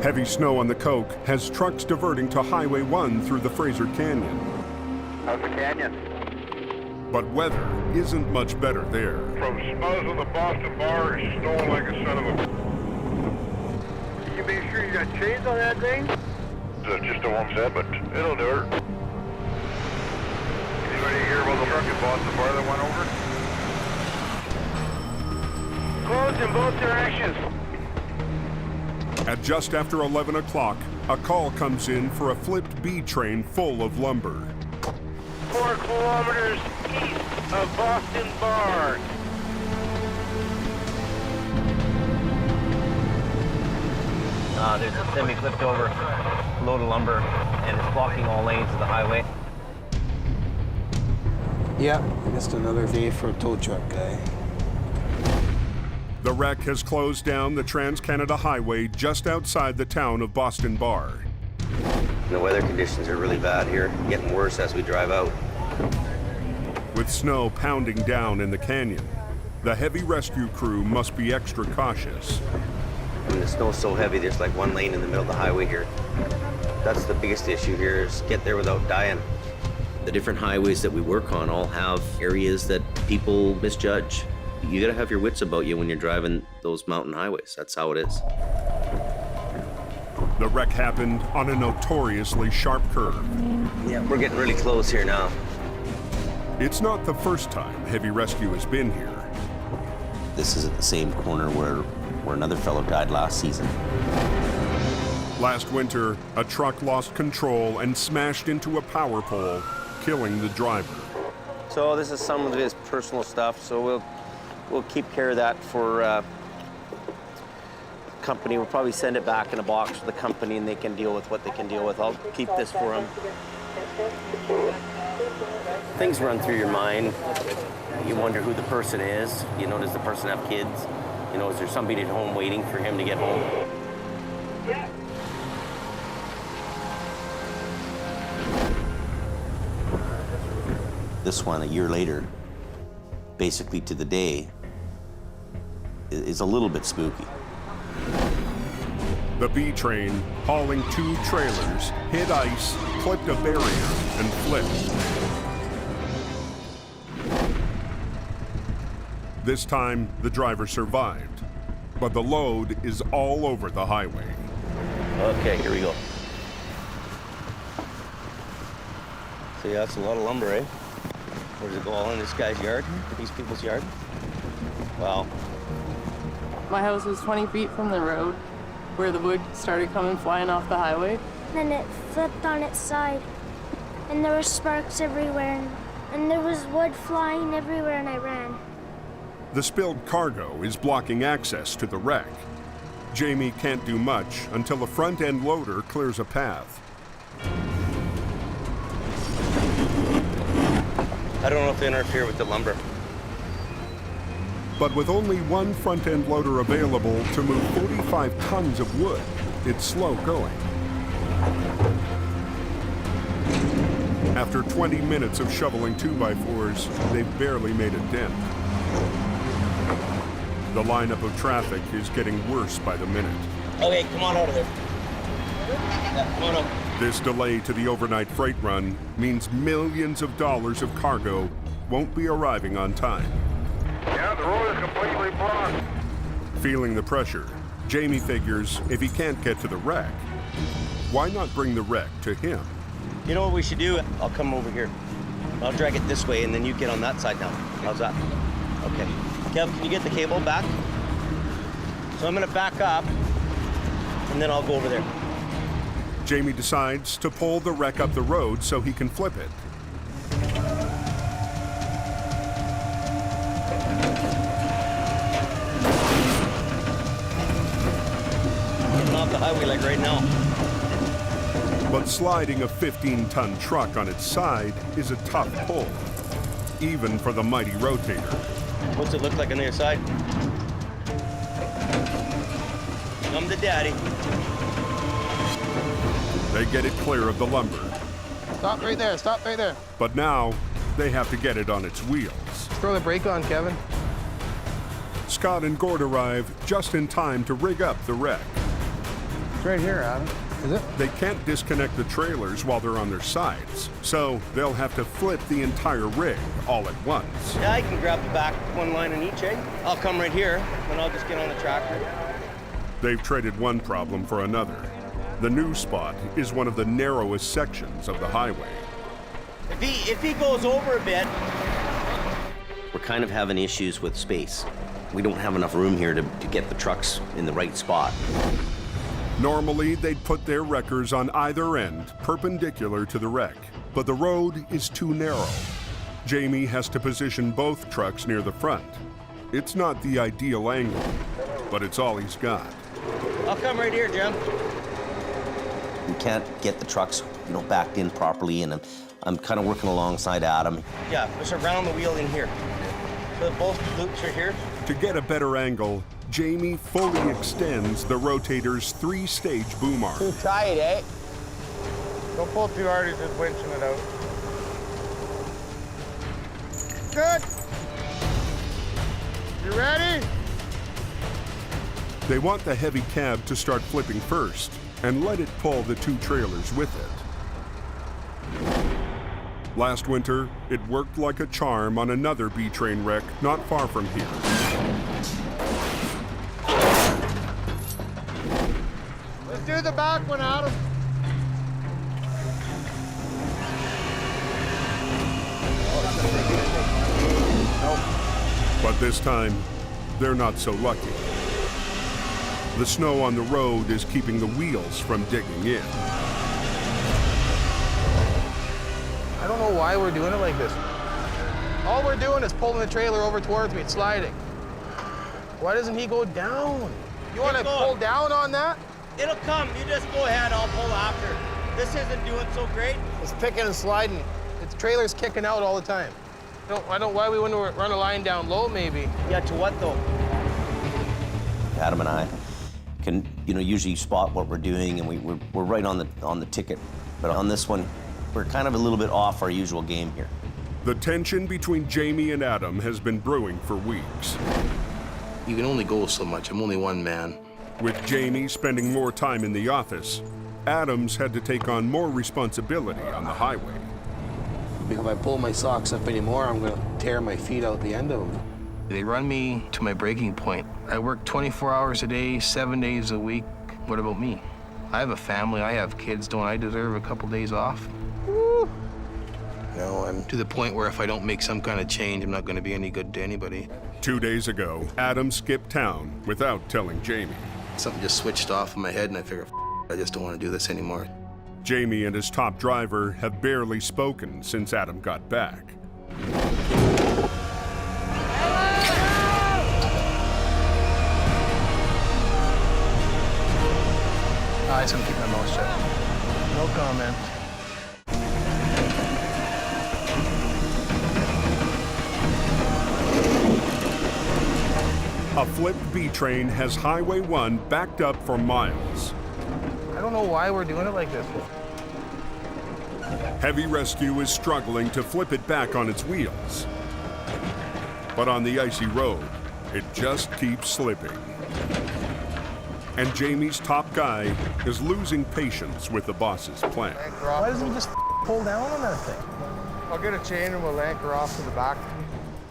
Heavy snow on the Coke has trucks diverting to Highway 1 through the Fraser Canyon. How's the canyon? But weather isn't much better there. From Spuzz of the Boston Bar, it's snowing like a son of a... Can you make sure you got chains on that thing? Just a one set, but it'll do it. Anybody hear about the truck at Boston Bar that went over? Closed in both directions. At just after 11 o'clock, a call comes in for a flipped B train full of lumber. 4 kilometers east of Boston Bar. There's a semi flipped over load of lumber and it's blocking all lanes of the highway. Yeah, just another day for a tow truck guy. The wreck has closed down the Trans-Canada Highway just outside the town of Boston Bar. The weather conditions are really bad here, getting worse as we drive out. With snow pounding down in the canyon, the heavy rescue crew must be extra cautious. I mean, the snow's so heavy, there's like one lane in the middle of the highway here. That's the biggest issue here, is get there without dying. The different highways that we work on all have areas that people misjudge. You gotta have your wits about you when you're driving those mountain highways. That's how it is. The wreck happened on a notoriously sharp curve. Yeah, we're getting really close here now. It's not the first time heavy rescue has been here. This is at the same corner where another fellow died last season. Last winter, a truck lost control and smashed into a power pole, killing the driver. So this is some of his personal stuff, so we'll keep care of that for company. We'll probably send it back in a box to the company and they can deal with what they can deal with. I'll keep this for them. Things run through your mind. You wonder who the person is. You know, does the person have kids? You know, is there somebody at home waiting for him to get home? This one, a year later, basically to the day, is a little bit spooky. The B train, hauling 2 trailers, hit ice, clipped a barrier, and flipped. This time, the driver survived, but the load is all over the highway. Okay, here we go. So yeah, that's a lot of lumber, eh? Where does it go, all in this guy's yard? These people's yard? Wow. My house was 20 feet from the road where the wood started coming flying off the highway. Then it flipped on its side, and there were sparks everywhere, and there was wood flying everywhere, and I ran. The spilled cargo is blocking access to the wreck. Jamie can't do much until a front-end loader clears a path. I don't know if they interfere with the lumber. But with only one front-end loader available to move 45 tons of wood, it's slow going. After 20 minutes of shoveling 2x4s, they've barely made a dent. The lineup of traffic is getting worse by the minute. Okay, come on out of there. Yeah, come on up. This delay to the overnight freight run means millions of dollars of cargo won't be arriving on time. Yeah, the road is completely blocked. Feeling the pressure, Jamie figures if he can't get to the wreck, why not bring the wreck to him? You know what we should do? I'll come over here. I'll drag it this way, and then you get on that side now. How's that? Okay. Kev, can you get the cable back? So I'm gonna back up, and then I'll go over there. Jamie decides to pull the wreck up the road so he can flip it. Getting off the highway like right now. But sliding a 15-ton truck on its side is a tough pull, even for the mighty rotator. What's it look like on the other side? I'm the daddy. They get it clear of the lumber. Stop right there, stop right there. But now, they have to get it on its wheels. Throw the brake on, Kevin. Scott and Gord arrive just in time to rig up the wreck. It's right here, Adam. Is it? They can't disconnect the trailers while they're on their sides, so they'll have to flip the entire rig all at once. Yeah, I can grab the back one line in each, eh? I'll come right here, and I'll just get on the tractor. They've traded one problem for another. The new spot is one of the narrowest sections of the highway. If he goes over a bit, we're kind of having issues with space. We don't have enough room here to get the trucks in the right spot. Normally, they'd put their wreckers on either end, perpendicular to the wreck, but the road is too narrow. Jamie has to position both trucks near the front. It's not the ideal angle, but it's all he's got. I'll come right here, Jim. We can't get the trucks, backed in properly, and I'm kind of working alongside Adam. Yeah, there's a round the wheel in here. So both loops are here. To get a better angle, Jamie fully extends the rotator's 3-stage boom arm. Too tight, eh? Don't pull too hard, he's just winching it out. Good. You ready? They want the heavy cab to start flipping first and let it pull the 2 trailers with it. Last winter, it worked like a charm on another B-train wreck not far from here. Let's do the back one, Adam. But this time, they're not so lucky. The snow on the road is keeping the wheels from digging in. I don't know why we're doing it like this. All we're doing is pulling the trailer over towards me. It's sliding. Why doesn't he go down? You want to pull down on that? It'll come. You just go ahead. I'll pull after. This isn't doing so great. It's picking and sliding. Its trailer's kicking out all the time. Why we want to run a line down low, maybe? Yeah, to what though? Adam and I can, usually spot what we're doing, and we're right on the ticket. But on this one, we're kind of a little bit off our usual game here. The tension between Jamie and Adam has been brewing for weeks. You can only go so much. I'm only one man. With Jamie spending more time in the office, Adams had to take on more responsibility on the highway. If I pull my socks up anymore, I'm gonna tear my feet out the end of them. They run me to my breaking point. I work 24 hours a day, 7 days a week. What about me? I have a family, I have kids. Don't I deserve a couple days off? Woo. No, I'm to the point where if I don't make some kind of change, I'm not gonna be any good to anybody. 2 days ago, Adams skipped town without telling Jamie. Something just switched off in my head and I figured, I just don't want to do this anymore. Jamie and his top driver have barely spoken since Adam got back. I just gonna keep my mouth shut. No comment. A flipped B train has Highway 1 backed up for miles. I don't know why we're doing it like this. Heavy Rescue is struggling to flip it back on its wheels. But on the icy road, it just keeps slipping. And Jamie's top guy is losing patience with the boss's plan. Why doesn't he just pull down on that thing? I'll get a chain and we'll anchor off to the back.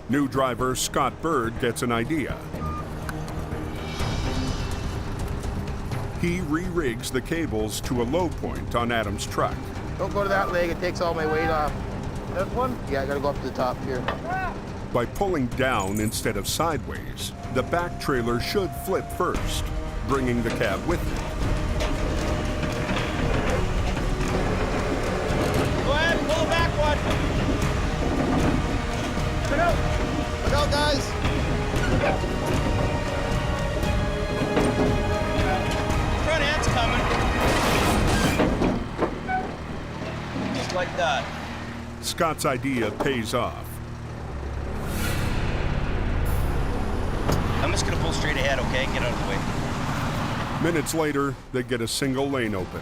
New driver Scott Bird gets an idea. He re-rigs the cables to a low point on Adam's truck. Don't go to that leg, it takes all my weight off. This one? Yeah, I gotta go up to the top here. By pulling down instead of sideways, the back trailer should flip first, bringing the cab with it. Go ahead, pull the back one. Look out! Look out, guys! Front end's coming. Just like that. Scott's idea pays off. I'm just gonna pull straight ahead, okay? Get out of the way. Minutes later, they get a single lane open.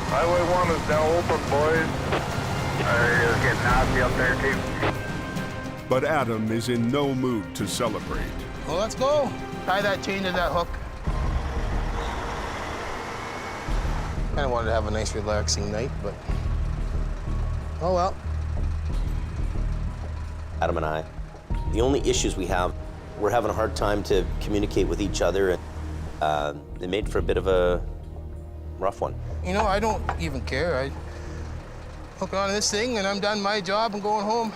Highway 1 is now open, boys. It's getting nasty up there, too. But Adam is in no mood to celebrate. Well, let's go. Tie that chain to that hook. Kind of wanted to have a nice, relaxing night, but oh well. Adam and I, the only issues we have, we're having a hard time to communicate with each other, and it made for a bit of a rough one. You know, I don't even care. I hook on this thing and I'm done my job and going home.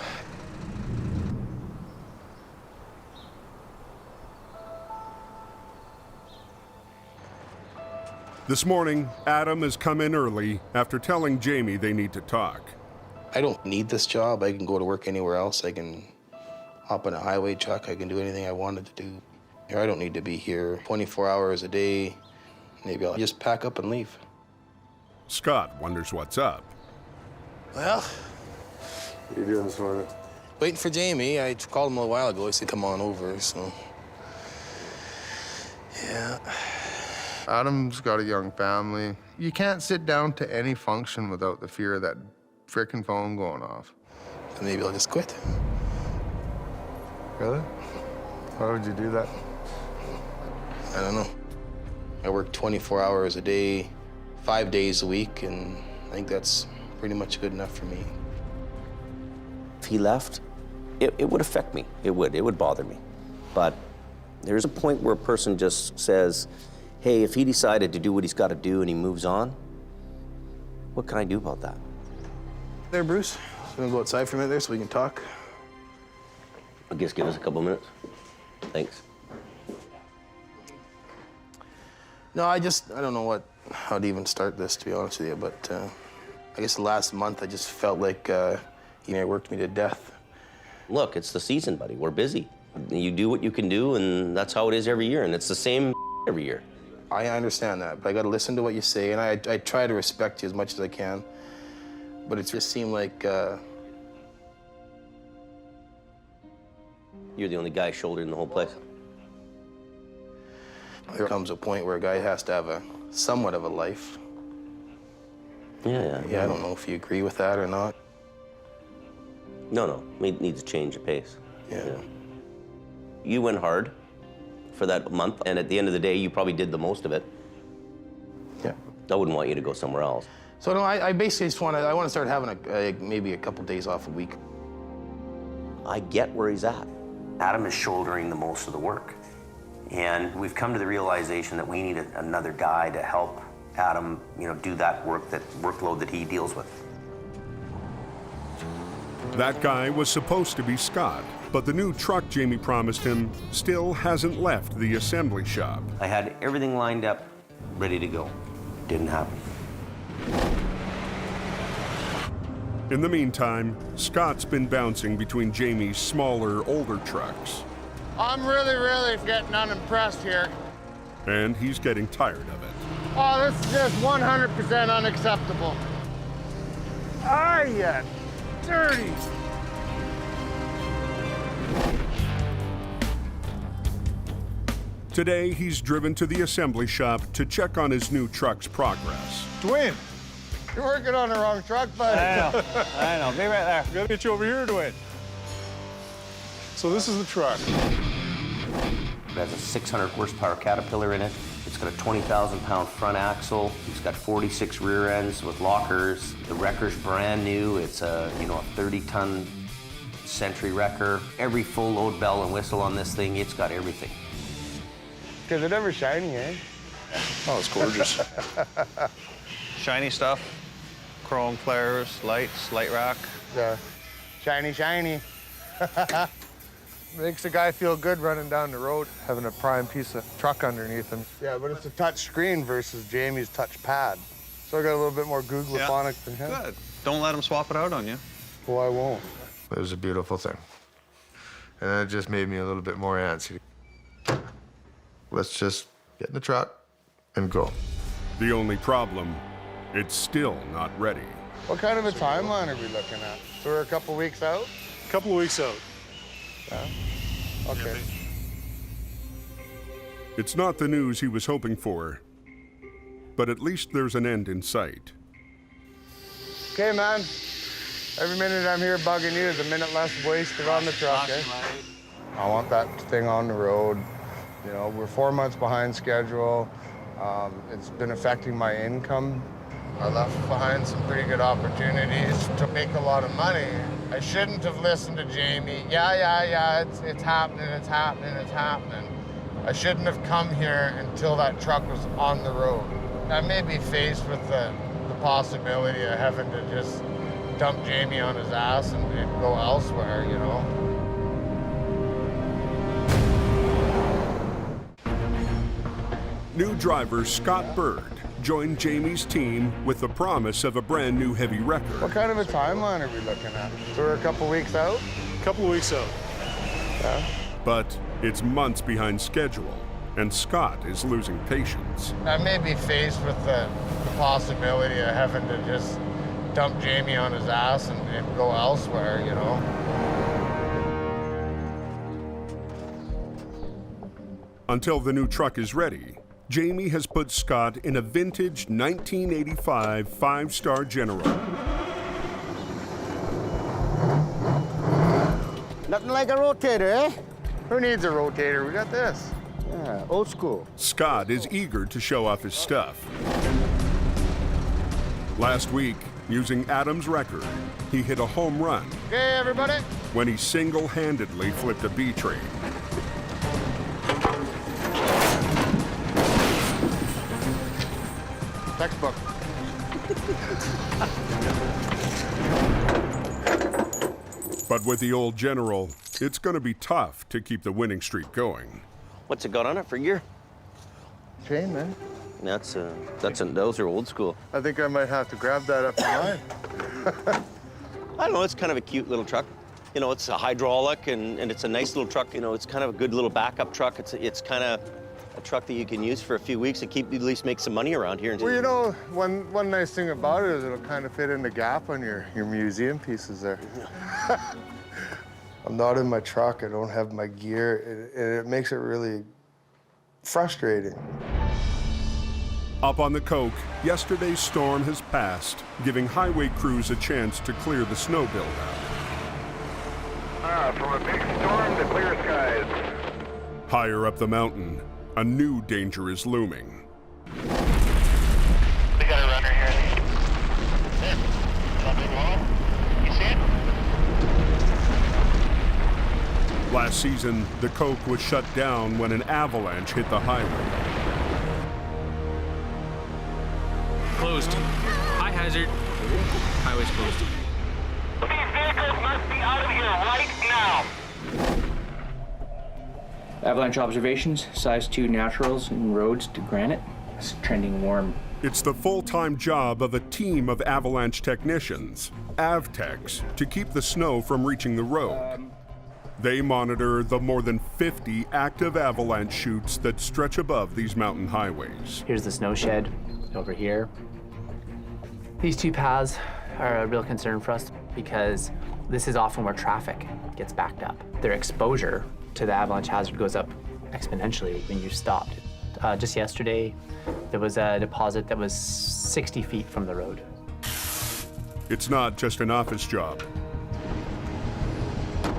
This morning, Adam has come in early after telling Jamie they need to talk. I don't need this job. I can go to work anywhere else. I can hop in a highway truck. I can do anything I wanted to do. I don't need to be here 24 hours a day. Maybe I'll just pack up and leave. Scott wonders what's up. Well, What are you doing this morning? waiting for Jamie. I called him a while ago. He said, come on over, so. Yeah. Adam's got a young family. You can't sit down to any function without the fear of that frickin' phone going off. Maybe I'll just quit. Really? Why would you do that? I don't know. I work 24 hours a day, 5 days a week, and I think that's pretty much good enough for me. If he left, it would affect me. It would bother me. But there's a point where a person just says, hey, if he decided to do what he's got to do and he moves on, what can I do about that? There, Bruce. You wanna go outside for a minute there so we can talk? I guess give us a couple minutes. Thanks. No, I don't know how to even start this, to be honest with you, but I guess the last month I just felt like, it worked me to death. Look, it's the season, buddy. We're busy. You do what you can do, and that's how it is every year, and it's the same every year. I understand that, but I gotta listen to what you say, and I try to respect you as much as I can, but it just seemed like, You're the only guy shouldering the whole place. there comes a point where a guy has to have somewhat of a life. Yeah. I don't know if you agree with that or not. No. It needs to change the pace. Yeah. You went hard. for that month, and at the end of the day, you probably did the most of it. Yeah. I wouldn't want you to go somewhere else. So no, I basically just want to start having maybe a couple days off a week. I get where he's at. Adam is shouldering the most of the work. And we've come to the realization that we need another guy to help Adam, do that workload that he deals with. That guy was supposed to be Scott, but the new truck Jamie promised him still hasn't left the assembly shop. I had everything lined up, ready to go. Didn't happen. In the meantime, Scott's been bouncing between Jamie's smaller, older trucks. I'm really, really getting unimpressed here. And he's getting tired of it. Oh, this is just 100% unacceptable. Ah, yeah, dirty. Today, he's driven to the assembly shop to check on his new truck's progress. Dwayne, you're working on the wrong truck, buddy. I know. Be right there. Gotta get you over here, Dwayne. So this is the truck. It has a 600 horsepower Caterpillar in it. It's got a 20,000 pound front axle. It's got 46 rear ends with lockers. The wrecker's brand new. It's a 30-ton Century wrecker. Every full load bell and whistle on this thing, it's got everything. Because it's never shiny, eh? Oh, it's gorgeous. Shiny stuff. Chrome flares, lights, light rack. Yeah. Shiny, shiny. Makes a guy feel good running down the road, having a prime piece of truck underneath him. Yeah, but it's a touch screen versus Jamie's touch pad. So I got a little bit more Google-phonic than him. Good. Don't let him swap it out on you. Well, I won't. It was a beautiful thing. And it just made me a little bit more antsy. Let's just get in the truck and go. The only problem, it's still not ready. What kind of a timeline are we looking at? So we're a couple weeks out? A couple of weeks out. Yeah. Okay. It's not the news he was hoping for, but at least there's an end in sight. Okay, man. Every minute I'm here bugging you is a minute less wasted on the truck, eh? I want that thing on the road. We're 4 months behind schedule. It's been affecting my income. I left behind some pretty good opportunities to make a lot of money. I shouldn't have listened to Jamie. Yeah, it's happening, it's happening, it's happening. I shouldn't have come here until that truck was on the road. I may be faced with the possibility of having to just dump Jamie on his ass and go elsewhere, New driver Scott Bird joined Jamie's team with the promise of a brand new heavy wrecker. What kind of a timeline are we looking at? So we're a couple weeks out? A couple of weeks out. Yeah. But it's months behind schedule, and Scott is losing patience. I may be faced with the possibility of having to just dump Jamie on his ass and go elsewhere, Until the new truck is ready, Jamie has put Scott in a vintage 1985 5-star General. Nothing like a rotator, eh? Who needs a rotator? We got this. Yeah, old school. Scott is eager to show off his stuff. Last week, using Adam's record, he hit a home run. Okay, everybody. When he single-handedly flipped a B train. Textbook. But with the old General, it's going to be tough to keep the winning streak going. What's it got on it for gear? Chain, man. Those are old school. I think I might have to grab that up in mine. I don't know, it's kind of a cute little truck. It's a hydraulic and it's a nice little truck. It's kind of a good little backup truck. It's kind of a truck that you can use for a few weeks to at least make some money around here. Well, one nice thing about it is it'll kind of fit in the gap on your museum pieces there. I'm not in my truck, I don't have my gear, and it makes it really frustrating. Up on the Coke, yesterday's storm has passed, giving highway crews a chance to clear the snow buildup. From a big storm to clear skies. Higher up the mountain, a new danger is looming. We got a runner here. There. Something wrong? You see it? Last season, the coke was shut down when an avalanche hit the highway. Closed. High hazard. Highway's closed. These vehicles must be out of here right now. Avalanche observations, size 2 naturals and roads to granite. It's trending warm. It's the full-time job of a team of avalanche technicians, AvTechs, to keep the snow from reaching the road. They monitor the more than 50 active avalanche chutes that stretch above these mountain highways. Here's the snow shed over here. These two paths are a real concern for us because this is often where traffic gets backed up. Their exposure to the avalanche hazard goes up exponentially when you've stopped. Just yesterday, there was a deposit that was 60 feet from the road. It's not just an office job.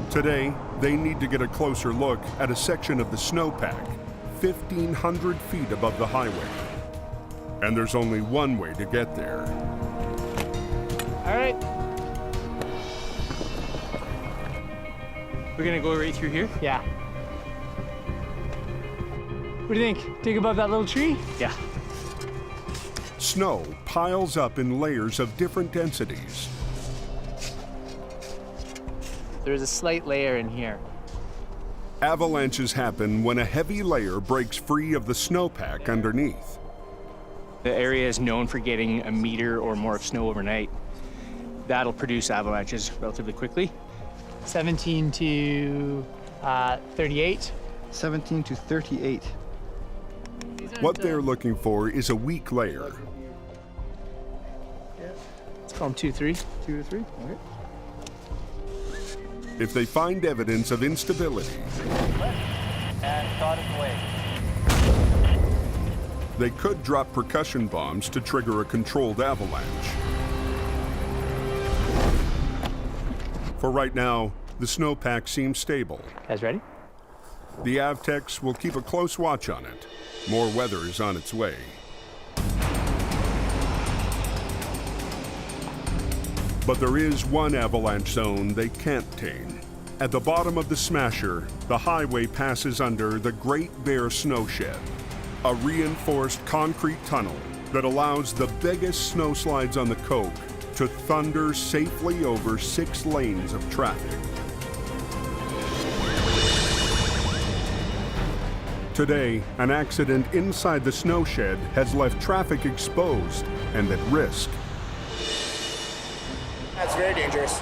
Today, they need to get a closer look at a section of the snowpack, 1,500 feet above the highway. And there's only one way to get there. All right. We're gonna go right through here? Yeah. What do you think? Dig above that little tree? Yeah. Snow piles up in layers of different densities. There's a slight layer in here. Avalanches happen when a heavy layer breaks free of the snowpack underneath. The area is known for getting a meter or more of snow overnight. That'll produce avalanches relatively quickly. 17 to 38. 17 to 38. What they're looking for is a weak layer. Let's call them 2, 3. 2 to 3, okay. If they find evidence of instability, And dotted away. they could drop percussion bombs to trigger a controlled avalanche. For right now, the snowpack seems stable. Guys ready? The AvTechs will keep a close watch on it. More weather is on its way. But there is one avalanche zone they can't tame. At the bottom of the Smasher, the highway passes under the Great Bear Snow Shed, a reinforced concrete tunnel that allows the biggest snowslides on the Coke to thunder safely over 6 lanes of traffic. Today, an accident inside the snow shed has left traffic exposed and at risk. That's very dangerous.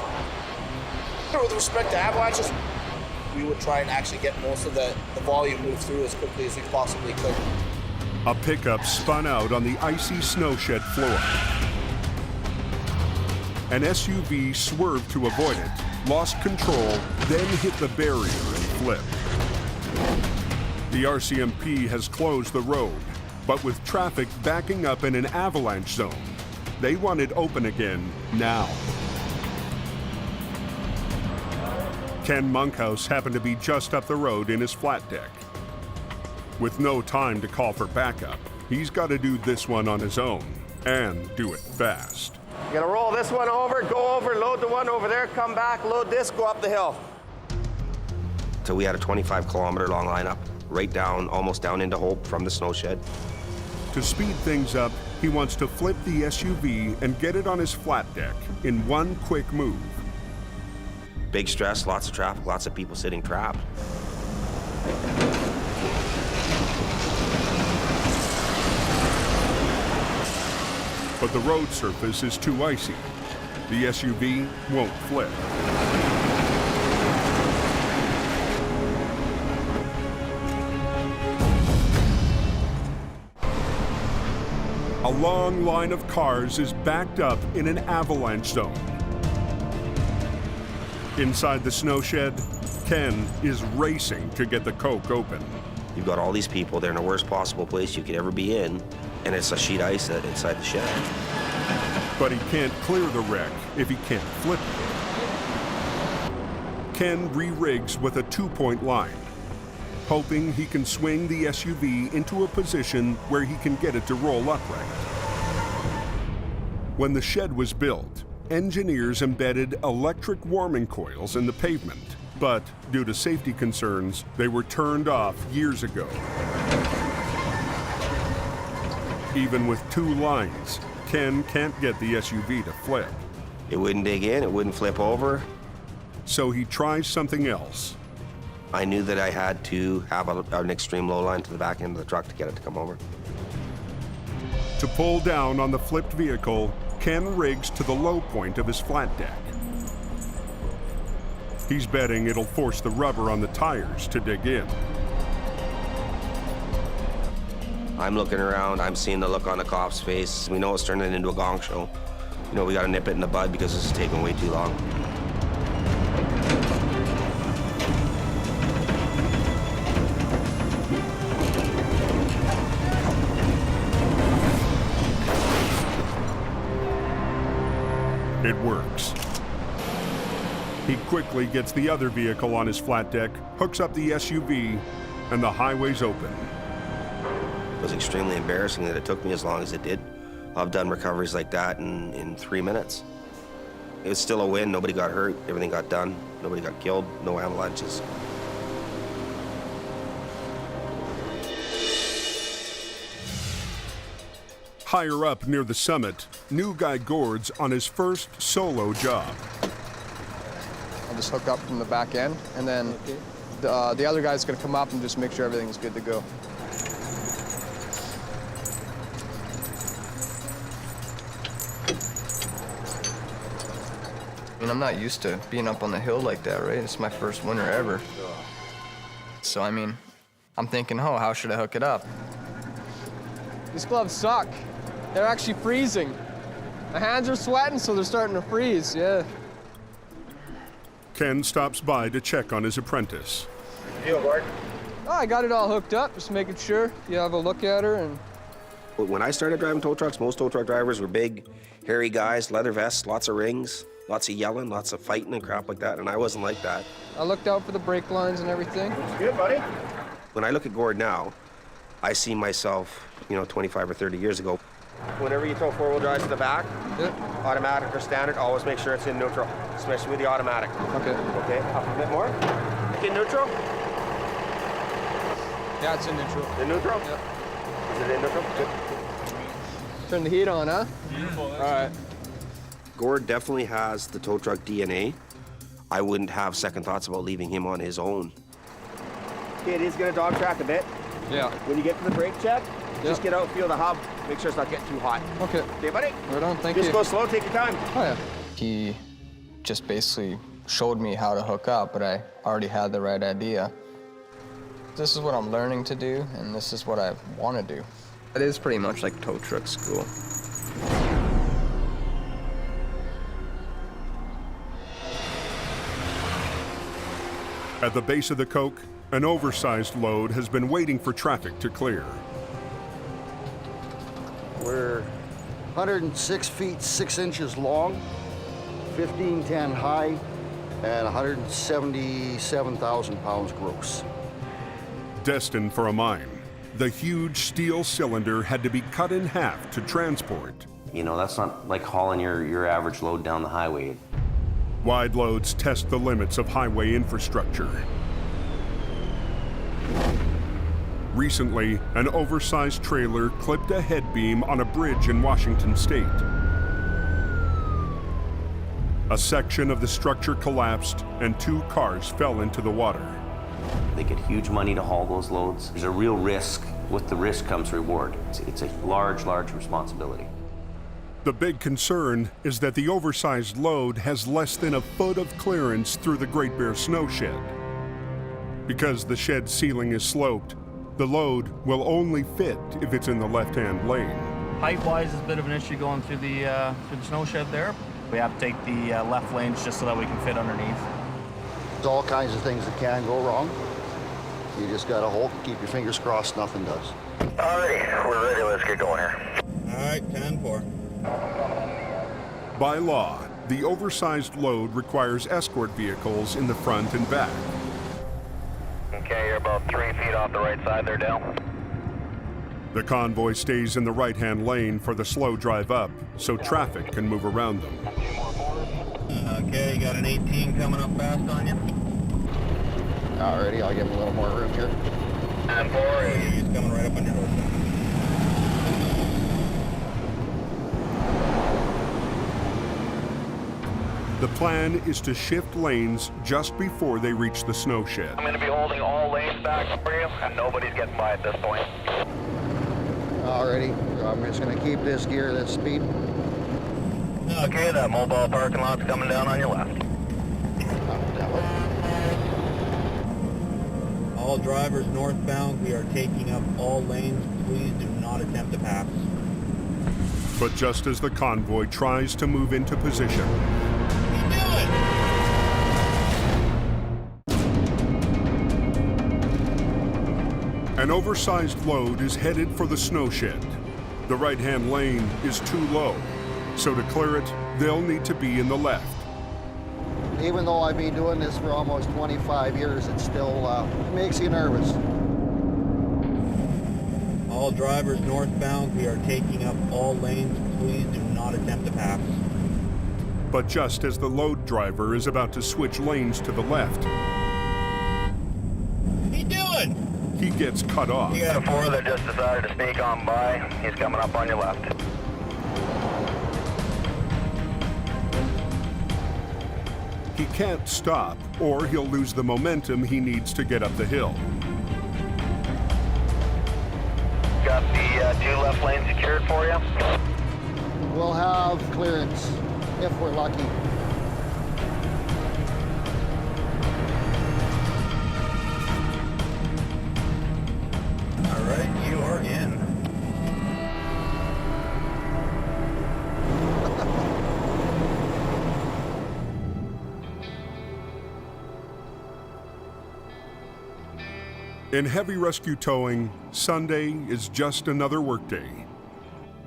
With respect to avalanches, we would try and actually get most of the volume moved through as quickly as we possibly could. A pickup spun out on the icy snow shed floor. An SUV swerved to avoid it, lost control, then hit the barrier and flipped. The RCMP has closed the road, but with traffic backing up in an avalanche zone, they want it open again now. Ken Monkhouse happened to be just up the road in his flat deck. With no time to call for backup, he's got to do this one on his own, and do it fast. You're gonna roll this one over, go over, load the one over there, come back, load this, go up the hill. So we had a 25-kilometer long lineup, right down, almost down into Hope from the snow shed. To speed things up, he wants to flip the SUV and get it on his flat deck in one quick move. Big stress, lots of traffic, lots of people sitting trapped. But the road surface is too icy. The SUV won't flip. A long line of cars is backed up in an avalanche zone. Inside the snow shed, Ken is racing to get the Coke open. You've got all these people, they're in the worst possible place you could ever be in, and it's a sheet ice inside the shed. But he can't clear the wreck if he can't flip it. Ken re-rigs with a 2-point line. hoping he can swing the SUV into a position where he can get it to roll upright. When the shed was built, engineers embedded electric warming coils in the pavement, but due to safety concerns, they were turned off years ago. Even with 2 lines, Ken can't get the SUV to flip. It wouldn't dig in, it wouldn't flip over. So he tries something else. I knew that I had to have an extreme low line to the back end of the truck to get it to come over. To pull down on the flipped vehicle, Ken rigs to the low point of his flat deck. He's betting it'll force the rubber on the tires to dig in. I'm looking around, I'm seeing the look on the cop's face. We know it's turning into a gong show. You know, we gotta nip it in the bud because this is taking way too long. It works. He quickly gets the other vehicle on his flat deck, hooks up the SUV, and the highway's open. It was extremely embarrassing that it took me as long as it did. I've done recoveries like that in 3 minutes. It was still a win. Nobody got hurt. Everything got done. Nobody got killed. No avalanches. Higher up near the summit, new guy Gord's on his first solo job. I'll just hook up from the back end, and then the other guy's gonna come up and just make sure everything's good to go. I mean, I'm not used to being up on the hill like that, right? It's my first winter ever. So, I mean, I'm thinking, oh, how should I hook it up? These gloves suck. They're actually freezing. My hands are sweating, so they're starting to freeze, yeah. Ken stops by to check on his apprentice. Oh, I got it all hooked up, just making sure you have a look at her. And When I started driving tow trucks, most tow truck drivers were big, hairy guys, leather vests, lots of rings, lots of yelling, lots of fighting and crap like that, and I wasn't like that. I looked out for the brake lines and everything. It's good, buddy. When I look at Gord now, I see myself, 25 or 30 years ago. Whenever you throw four-wheel drive to the back, automatic or standard, always make sure it's in neutral, especially with the automatic. Okay. Okay, up a bit more. In neutral? Yeah, it's in neutral. In neutral? Yep. Is it in neutral? Good. Turn the heat on, huh? Beautiful. All right. Gord definitely has the tow truck DNA. I wouldn't have second thoughts about leaving him on his own. Okay, it is gonna dog track a bit. Yeah. When you get to the brake check, just get out, feel the hub, make sure it's not getting too hot. Okay. Okay, buddy? Right on, thank you. Just go slow, take your time. Oh, yeah. He just basically showed me how to hook up, but I already had the right idea. This is what I'm learning to do, and this is what I want to do. It is pretty much like tow truck school. At the base of the Coke, an oversized load has been waiting for traffic to clear. We're 106 feet 6 inches long, 1510 high, and 177,000 pounds gross. Destined for a mine, the huge steel cylinder had to be cut in half to transport. That's not like hauling your average load down the highway. Wide loads test the limits of highway infrastructure. Recently, an oversized trailer clipped a head beam on a bridge in Washington state. A section of the structure collapsed and 2 cars fell into the water. They get huge money to haul those loads. There's a real risk. With the risk comes reward. It's a large, large responsibility. The big concern is that the oversized load has less than a foot of clearance through the Great Bear snow shed. Because the shed ceiling is sloped, the load will only fit if it's in the left-hand lane. Height-wise is a bit of an issue going through the snow shed there. We have to take the left lanes just so that we can fit underneath. There's all kinds of things that can go wrong. You just gotta hold, keep your fingers crossed, nothing does. All right, we're ready. Let's get going here. All right, 10-4. By law, the oversized load requires escort vehicles in the front and back. Okay, you're about 3 feet off the right side there, Dale. The convoy stays in the right-hand lane for the slow drive up so traffic can move around them. Okay, you got an 18 coming up fast on you. Alrighty, I'll give him a little more room here. And 4, he's coming right up on your doorstep. The plan is to shift lanes just before they reach the snow shed. I'm going to be holding all lanes back for you, and nobody's getting by at this point. Alrighty, I'm just gonna keep this gear, this speed. Okay, that mobile parking lot's coming down on your left. All drivers northbound, we are taking up all lanes. Please do not attempt to pass. But just as the convoy tries to move into position, an oversized load is headed for the snow shed. The right-hand lane is too low, so to clear it, they'll need to be in the left. Even though I've been doing this for almost 25 years, it still makes you nervous. All drivers northbound, we are taking up all lanes. Please do not attempt to pass. But just as the load driver is about to switch lanes to the left, What are you doing? he gets cut off. You got a 4 that just decided to sneak on by. He's coming up on your left. He can't stop, or he'll lose the momentum he needs to get up the hill. Got the 2 left lanes secured for you. We'll have clearance if we're lucky. All right, you are in. In heavy rescue towing, Sunday is just another workday.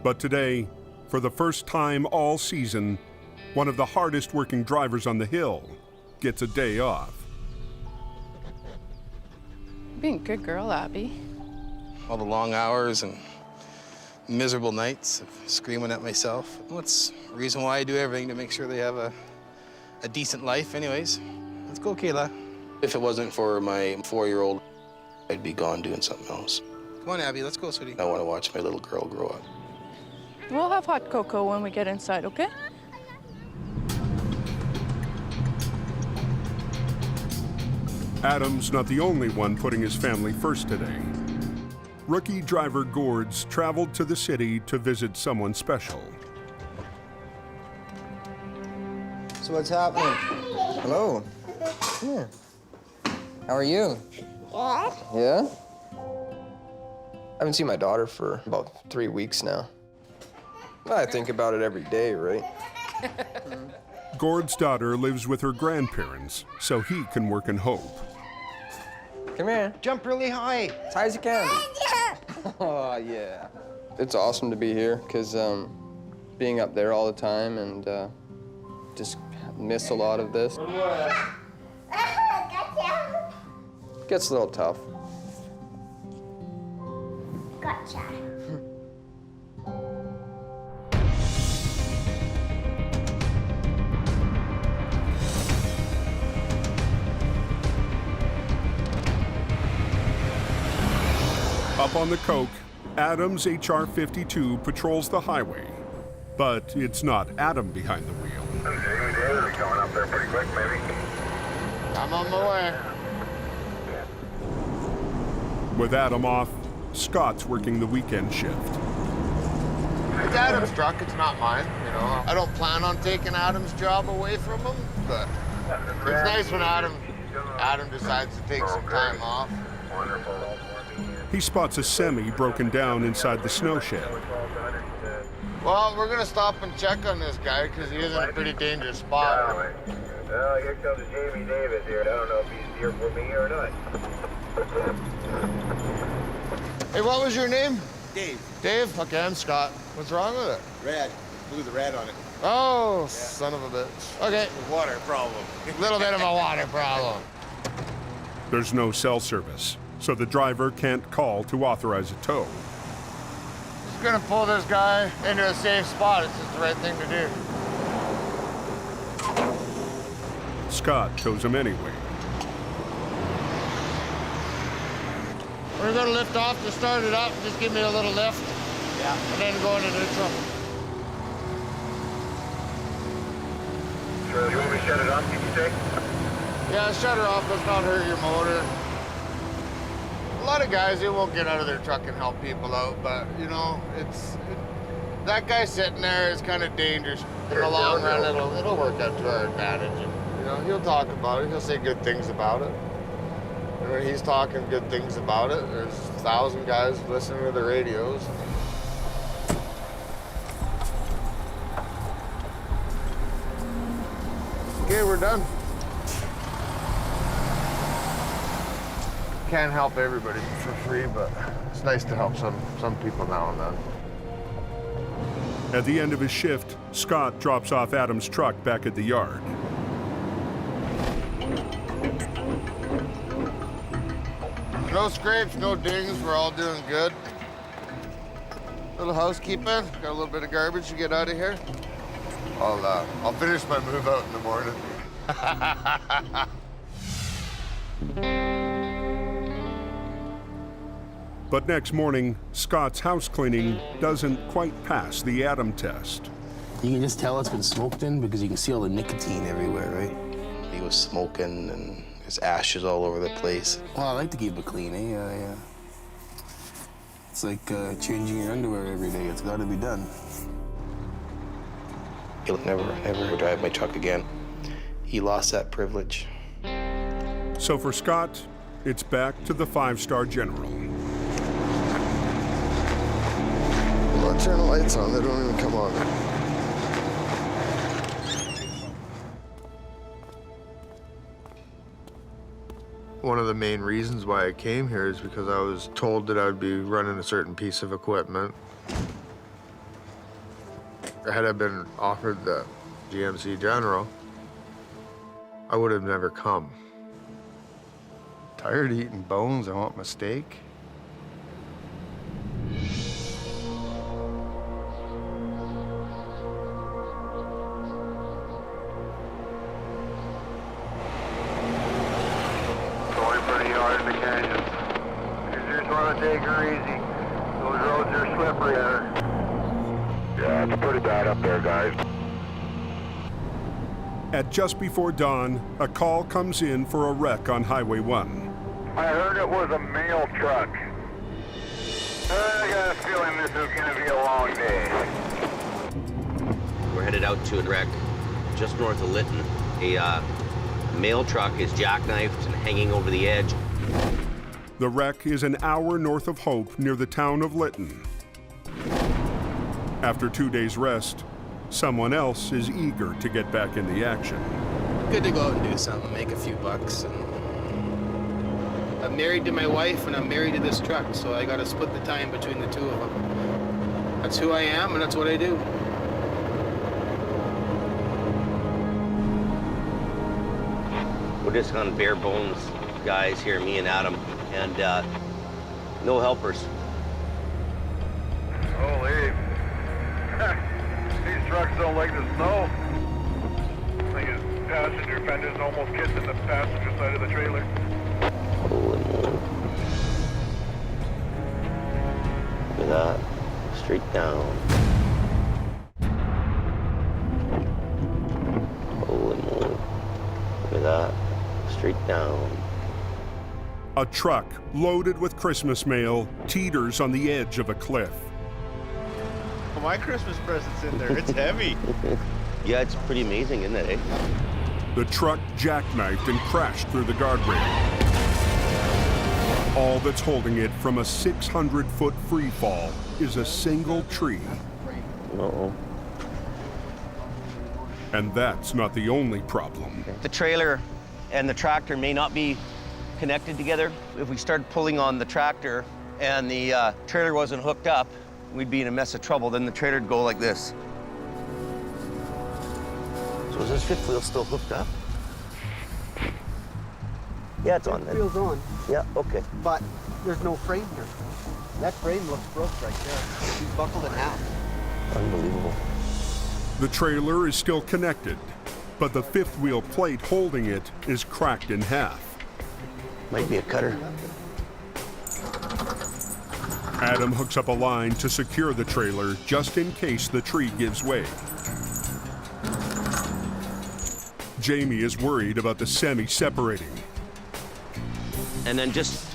But today, for the first time all season, one of the hardest working drivers on the hill gets a day off. Being a good girl, Abby. All the long hours and miserable nights of screaming at myself. That's the reason why I do everything, to make sure they have a decent life anyways. Let's go, Kayla. If it wasn't for my 4-year-old, I'd be gone doing something else. Come on, Abby, let's go, sweetie. I want to watch my little girl grow up. We'll have hot cocoa when we get inside, okay? Adam's not the only one putting his family first today. Rookie driver Gord's traveled to the city to visit someone special. So what's happening? Hello. Come here. How are you? Good. Yeah? I haven't seen my daughter for about 3 weeks now. I think about it every day, right? Gord's daughter lives with her grandparents, so he can work in hope. Come here. Jump really high. As high as you can. Oh, yeah. It's awesome to be here, because being up there all the time and just miss a lot of this. Gets a little tough. Gotcha. Up on the coke, Adam's HR-52 patrols the highway. But it's not Adam behind the wheel. Going up there pretty quick, maybe. I'm on my way. With Adam off, Scott's working the weekend shift. It's Adam's truck, it's not mine, you know. I don't plan on taking Adam's job away from him, but it's nice when Adam decides to take some time off. He spots a semi broken down inside the snow shed. Well, we're gonna stop and check on this guy because he is in a pretty dangerous spot. Well, here comes Jamie Davis here. I don't know if he's here for me or not. Hey, what was your name? Dave. Dave? Okay, I'm Scott. What's wrong with it? Red. Blew the red on it. Oh, yeah. Son of a bitch. Okay. Water problem. Little bit of a water problem. There's no cell service, so the driver can't call to authorize a tow. Just gonna pull this guy into a safe spot. It's just the right thing to do. Scott tows him anyway. We're gonna lift off to start it up. Just give me a little lift. Yeah. And then go into neutral. So you want me to shut it off, did you say? Yeah, shut her off. Let's not hurt your motor. A lot of guys, they won't get out of their truck and help people out, but, you know, that guy sitting there is kind of dangerous. In the long run, it'll work out to our advantage. And, you know, he'll talk about it. He'll say good things about it. And when he's talking good things about it, there's 1,000 guys listening to the radios. Okay, we're done. Can't help everybody for free, but it's nice to help some people now and then. At the end of his shift, Scott drops off Adam's truck back at the yard. No scrapes, no dings, we're all doing good. Little housekeeping, got a little bit of garbage to get out of here. I'll finish my move out in the morning. But next morning, Scott's house cleaning doesn't quite pass the Adam test. You can just tell it's been smoked in because you can see all the nicotine everywhere, right? He was smoking and there's ashes all over the place. Well, I like to keep it clean, eh? Yeah. It's like changing your underwear every day. It's got to be done. He'll never drive my truck again. He lost that privilege. So for Scott, it's back to the 5-star general. I'll turn the lights on, they don't even come on. One of the main reasons why I came here is because I was told that I would be running a certain piece of equipment. Had I been offered the GMC General, I would have never come. Tired of eating bones, I want my steak. Going pretty hard in the canyon. You just want to take her easy. Those roads are slippery there. Yeah, it's pretty bad up there, guys. At just before dawn, a call comes in for a wreck on Highway 1. I heard it was a mail truck. I got a feeling this is going to be a long day. We're headed out to a wreck just north of Lytton. A mail truck is jackknifed and hanging over the edge. The wreck is an hour north of Hope near the town of Lytton. After 2 days' rest, someone else is eager to get back in the action. Good to go out and do something, make a few bucks. And I'm married to my wife and I'm married to this truck, so I got to split the time between the two of them. That's who I am and that's what I do. We're just on bare bones guys here, me and Adam, and no helpers. Holy. These trucks don't like the snow. Like his passenger fender's almost kissing the passenger side of the trailer. Holy moly. Look at that. Straight down. Holy moly. Look at that. Straight down. A truck loaded with Christmas mail teeters on the edge of a cliff. My Christmas present's in there. It's heavy. Yeah, it's pretty amazing, isn't it, eh? The truck jackknifed and crashed through the guardrail. All that's holding it from a 600-foot free fall is a single tree. Uh-oh. And that's not the only problem. The trailer and the tractor may not be connected together. If we started pulling on the tractor and the trailer wasn't hooked up, we'd be in a mess of trouble. Then the trailer would go like this. So is this fifth wheel still hooked up? Yeah, it's on then. Wheel's on. Yeah, okay. But there's no frame here. That frame looks broke right there. He's buckled in half. Unbelievable. The trailer is still connected, but the fifth wheel plate holding it is cracked in half. Might be a cutter. Adam hooks up a line to secure the trailer just in case the tree gives way. Jamie is worried about the semi separating. And then just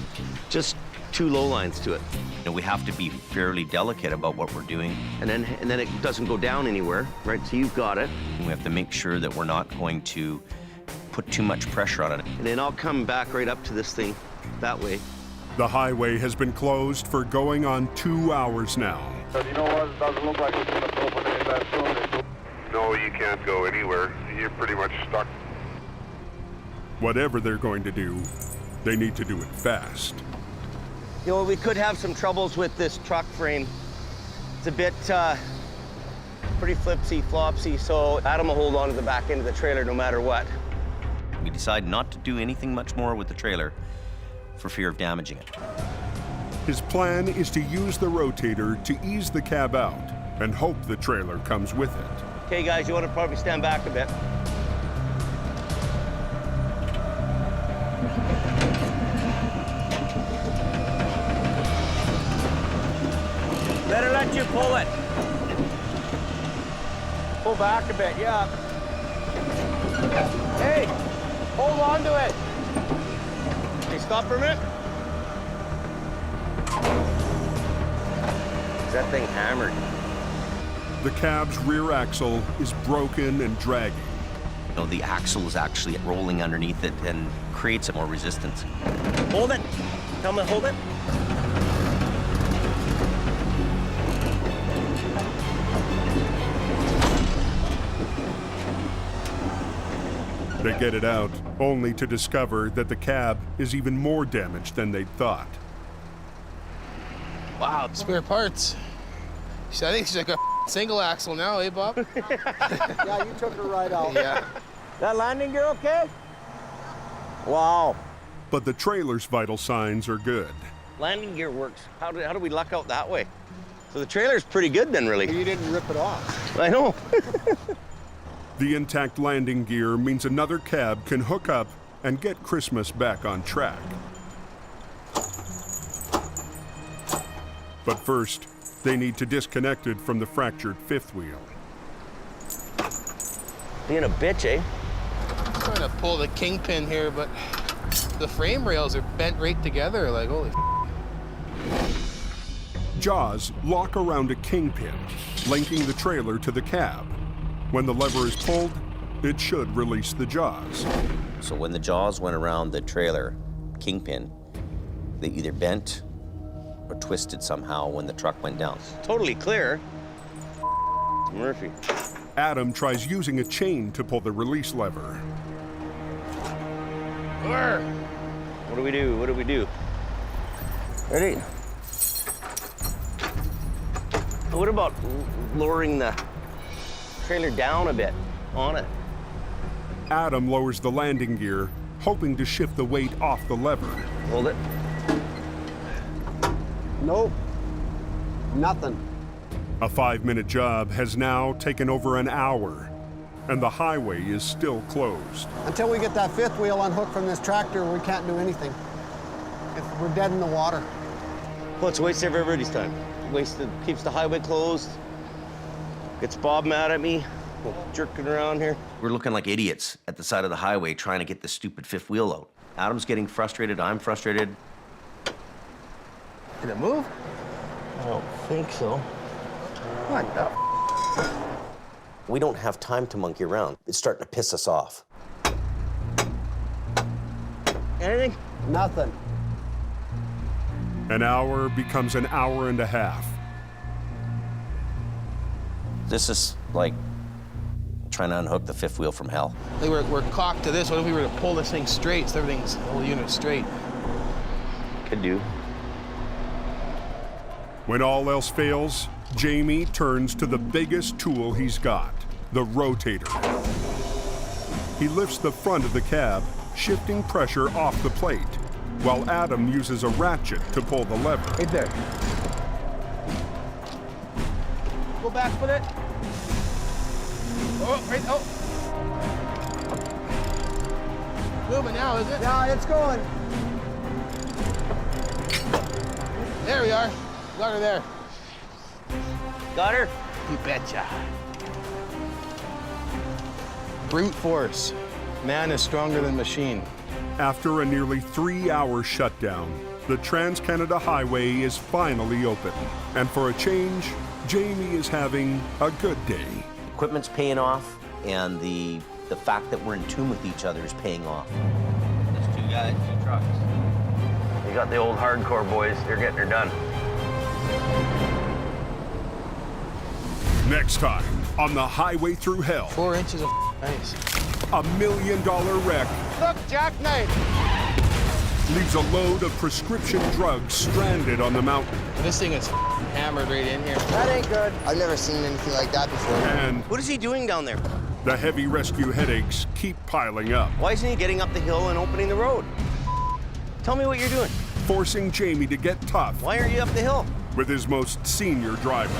two low lines to it. You know, we have to be fairly delicate about what we're doing. And then it doesn't go down anywhere, right? So you've got it. And we have to make sure that we're not going to put too much pressure on it. And then I'll come back right up to this thing that way. The highway has been closed for going on 2 hours now. You know what? It doesn't look like it's going to open anytime soon. No, you can't go anywhere. You're pretty much stuck. Whatever they're going to do, they need to do it fast. You know, we could have some troubles with this truck frame. It's a bit pretty flopsy, so Adam will hold on to the back end of the trailer no matter what. We decided not to do anything much more with the trailer for fear of damaging it. His plan is to use the rotator to ease the cab out and hope the trailer comes with it. Okay, guys, you want to probably stand back a bit. Better let you pull it. Pull back a bit, yeah. Hey, hold on to it. Hey, stop for a minute. Is that thing hammered? The cab's rear axle is broken and dragging. You know, the axle is actually rolling underneath it and creates more resistance. Hold it. Tell me to hold it. They get it out, only to discover that the cab is even more damaged than they'd thought. Wow, spare parts. I think she's like a single axle now, eh, Bob? Yeah, you took her right out. Yeah. That landing gear okay? Wow. But the trailer's vital signs are good. Landing gear works. How do we luck out that way? So the trailer's pretty good then, really. You didn't rip it off. I know. The intact landing gear means another cab can hook up and get Christmas back on track. But first, they need to disconnect it from the fractured fifth wheel. Being a bitch, eh? I'm trying to pull the kingpin here, but the frame rails are bent right together, like, holy Jaws lock around a kingpin, linking the trailer to the cab. When the lever is pulled, it should release the jaws. So when the jaws went around the trailer kingpin, they either bent or twisted somehow when the truck went down. Totally clear. Murphy. Adam tries using a chain to pull the release lever. What do we do? What do we do? Ready? What about lowering the trailer down a bit on it? Adam lowers the landing gear, hoping to shift the weight off the lever. Hold it. Nope. Nothing. A 5-minute job has now taken over an hour, and the highway is still closed. Until we get that fifth wheel unhooked from this tractor, we can't do anything. We're dead in the water. Well, it's a waste of everybody's time. Keeps the highway closed. Gets Bob mad at me. We're jerking around here. We're looking like idiots at the side of the highway trying to get this stupid fifth wheel out. Adam's getting frustrated, I'm frustrated. Did it move? I don't think so. What the? We don't have time to monkey around. It's starting to piss us off. Anything? Nothing. An hour becomes an hour and a half. This is like trying to unhook the fifth wheel from hell. We're cocked to this. What if we were to pull this thing straight so everything's, the whole unit straight? Could do. When all else fails, Jamie turns to the biggest tool he's got, the rotator. He lifts the front of the cab, shifting pressure off the plate, while Adam uses a ratchet to pull the lever. Right there. Go back with it. Oh, right, oh. Moving now, is it? Yeah, it's going. There we are. Got her there. Got her? You betcha. Brute force. Man is stronger than machine. After a nearly 3-hour shutdown, the Trans-Canada Highway is finally open. And for a change, Jamie is having a good day. Equipment's paying off, and the fact that we're in tune with each other is paying off. There's 2 guys, 2 trucks. You got the old hardcore boys, they're getting her done. Next time on the Highway Through Hell. 4 inches of ice. A $1 million wreck Look, jackknife. leaves a load of prescription drugs stranded on the mountain. This thing is hammered right in here. That ain't good. I've never seen anything like that before. And What is he doing down there? the heavy rescue headaches keep piling up, Why isn't he getting up the hill and opening the road? Tell me what you're doing. forcing Jamie to get tough Why aren't you up the hill? with his most senior driver.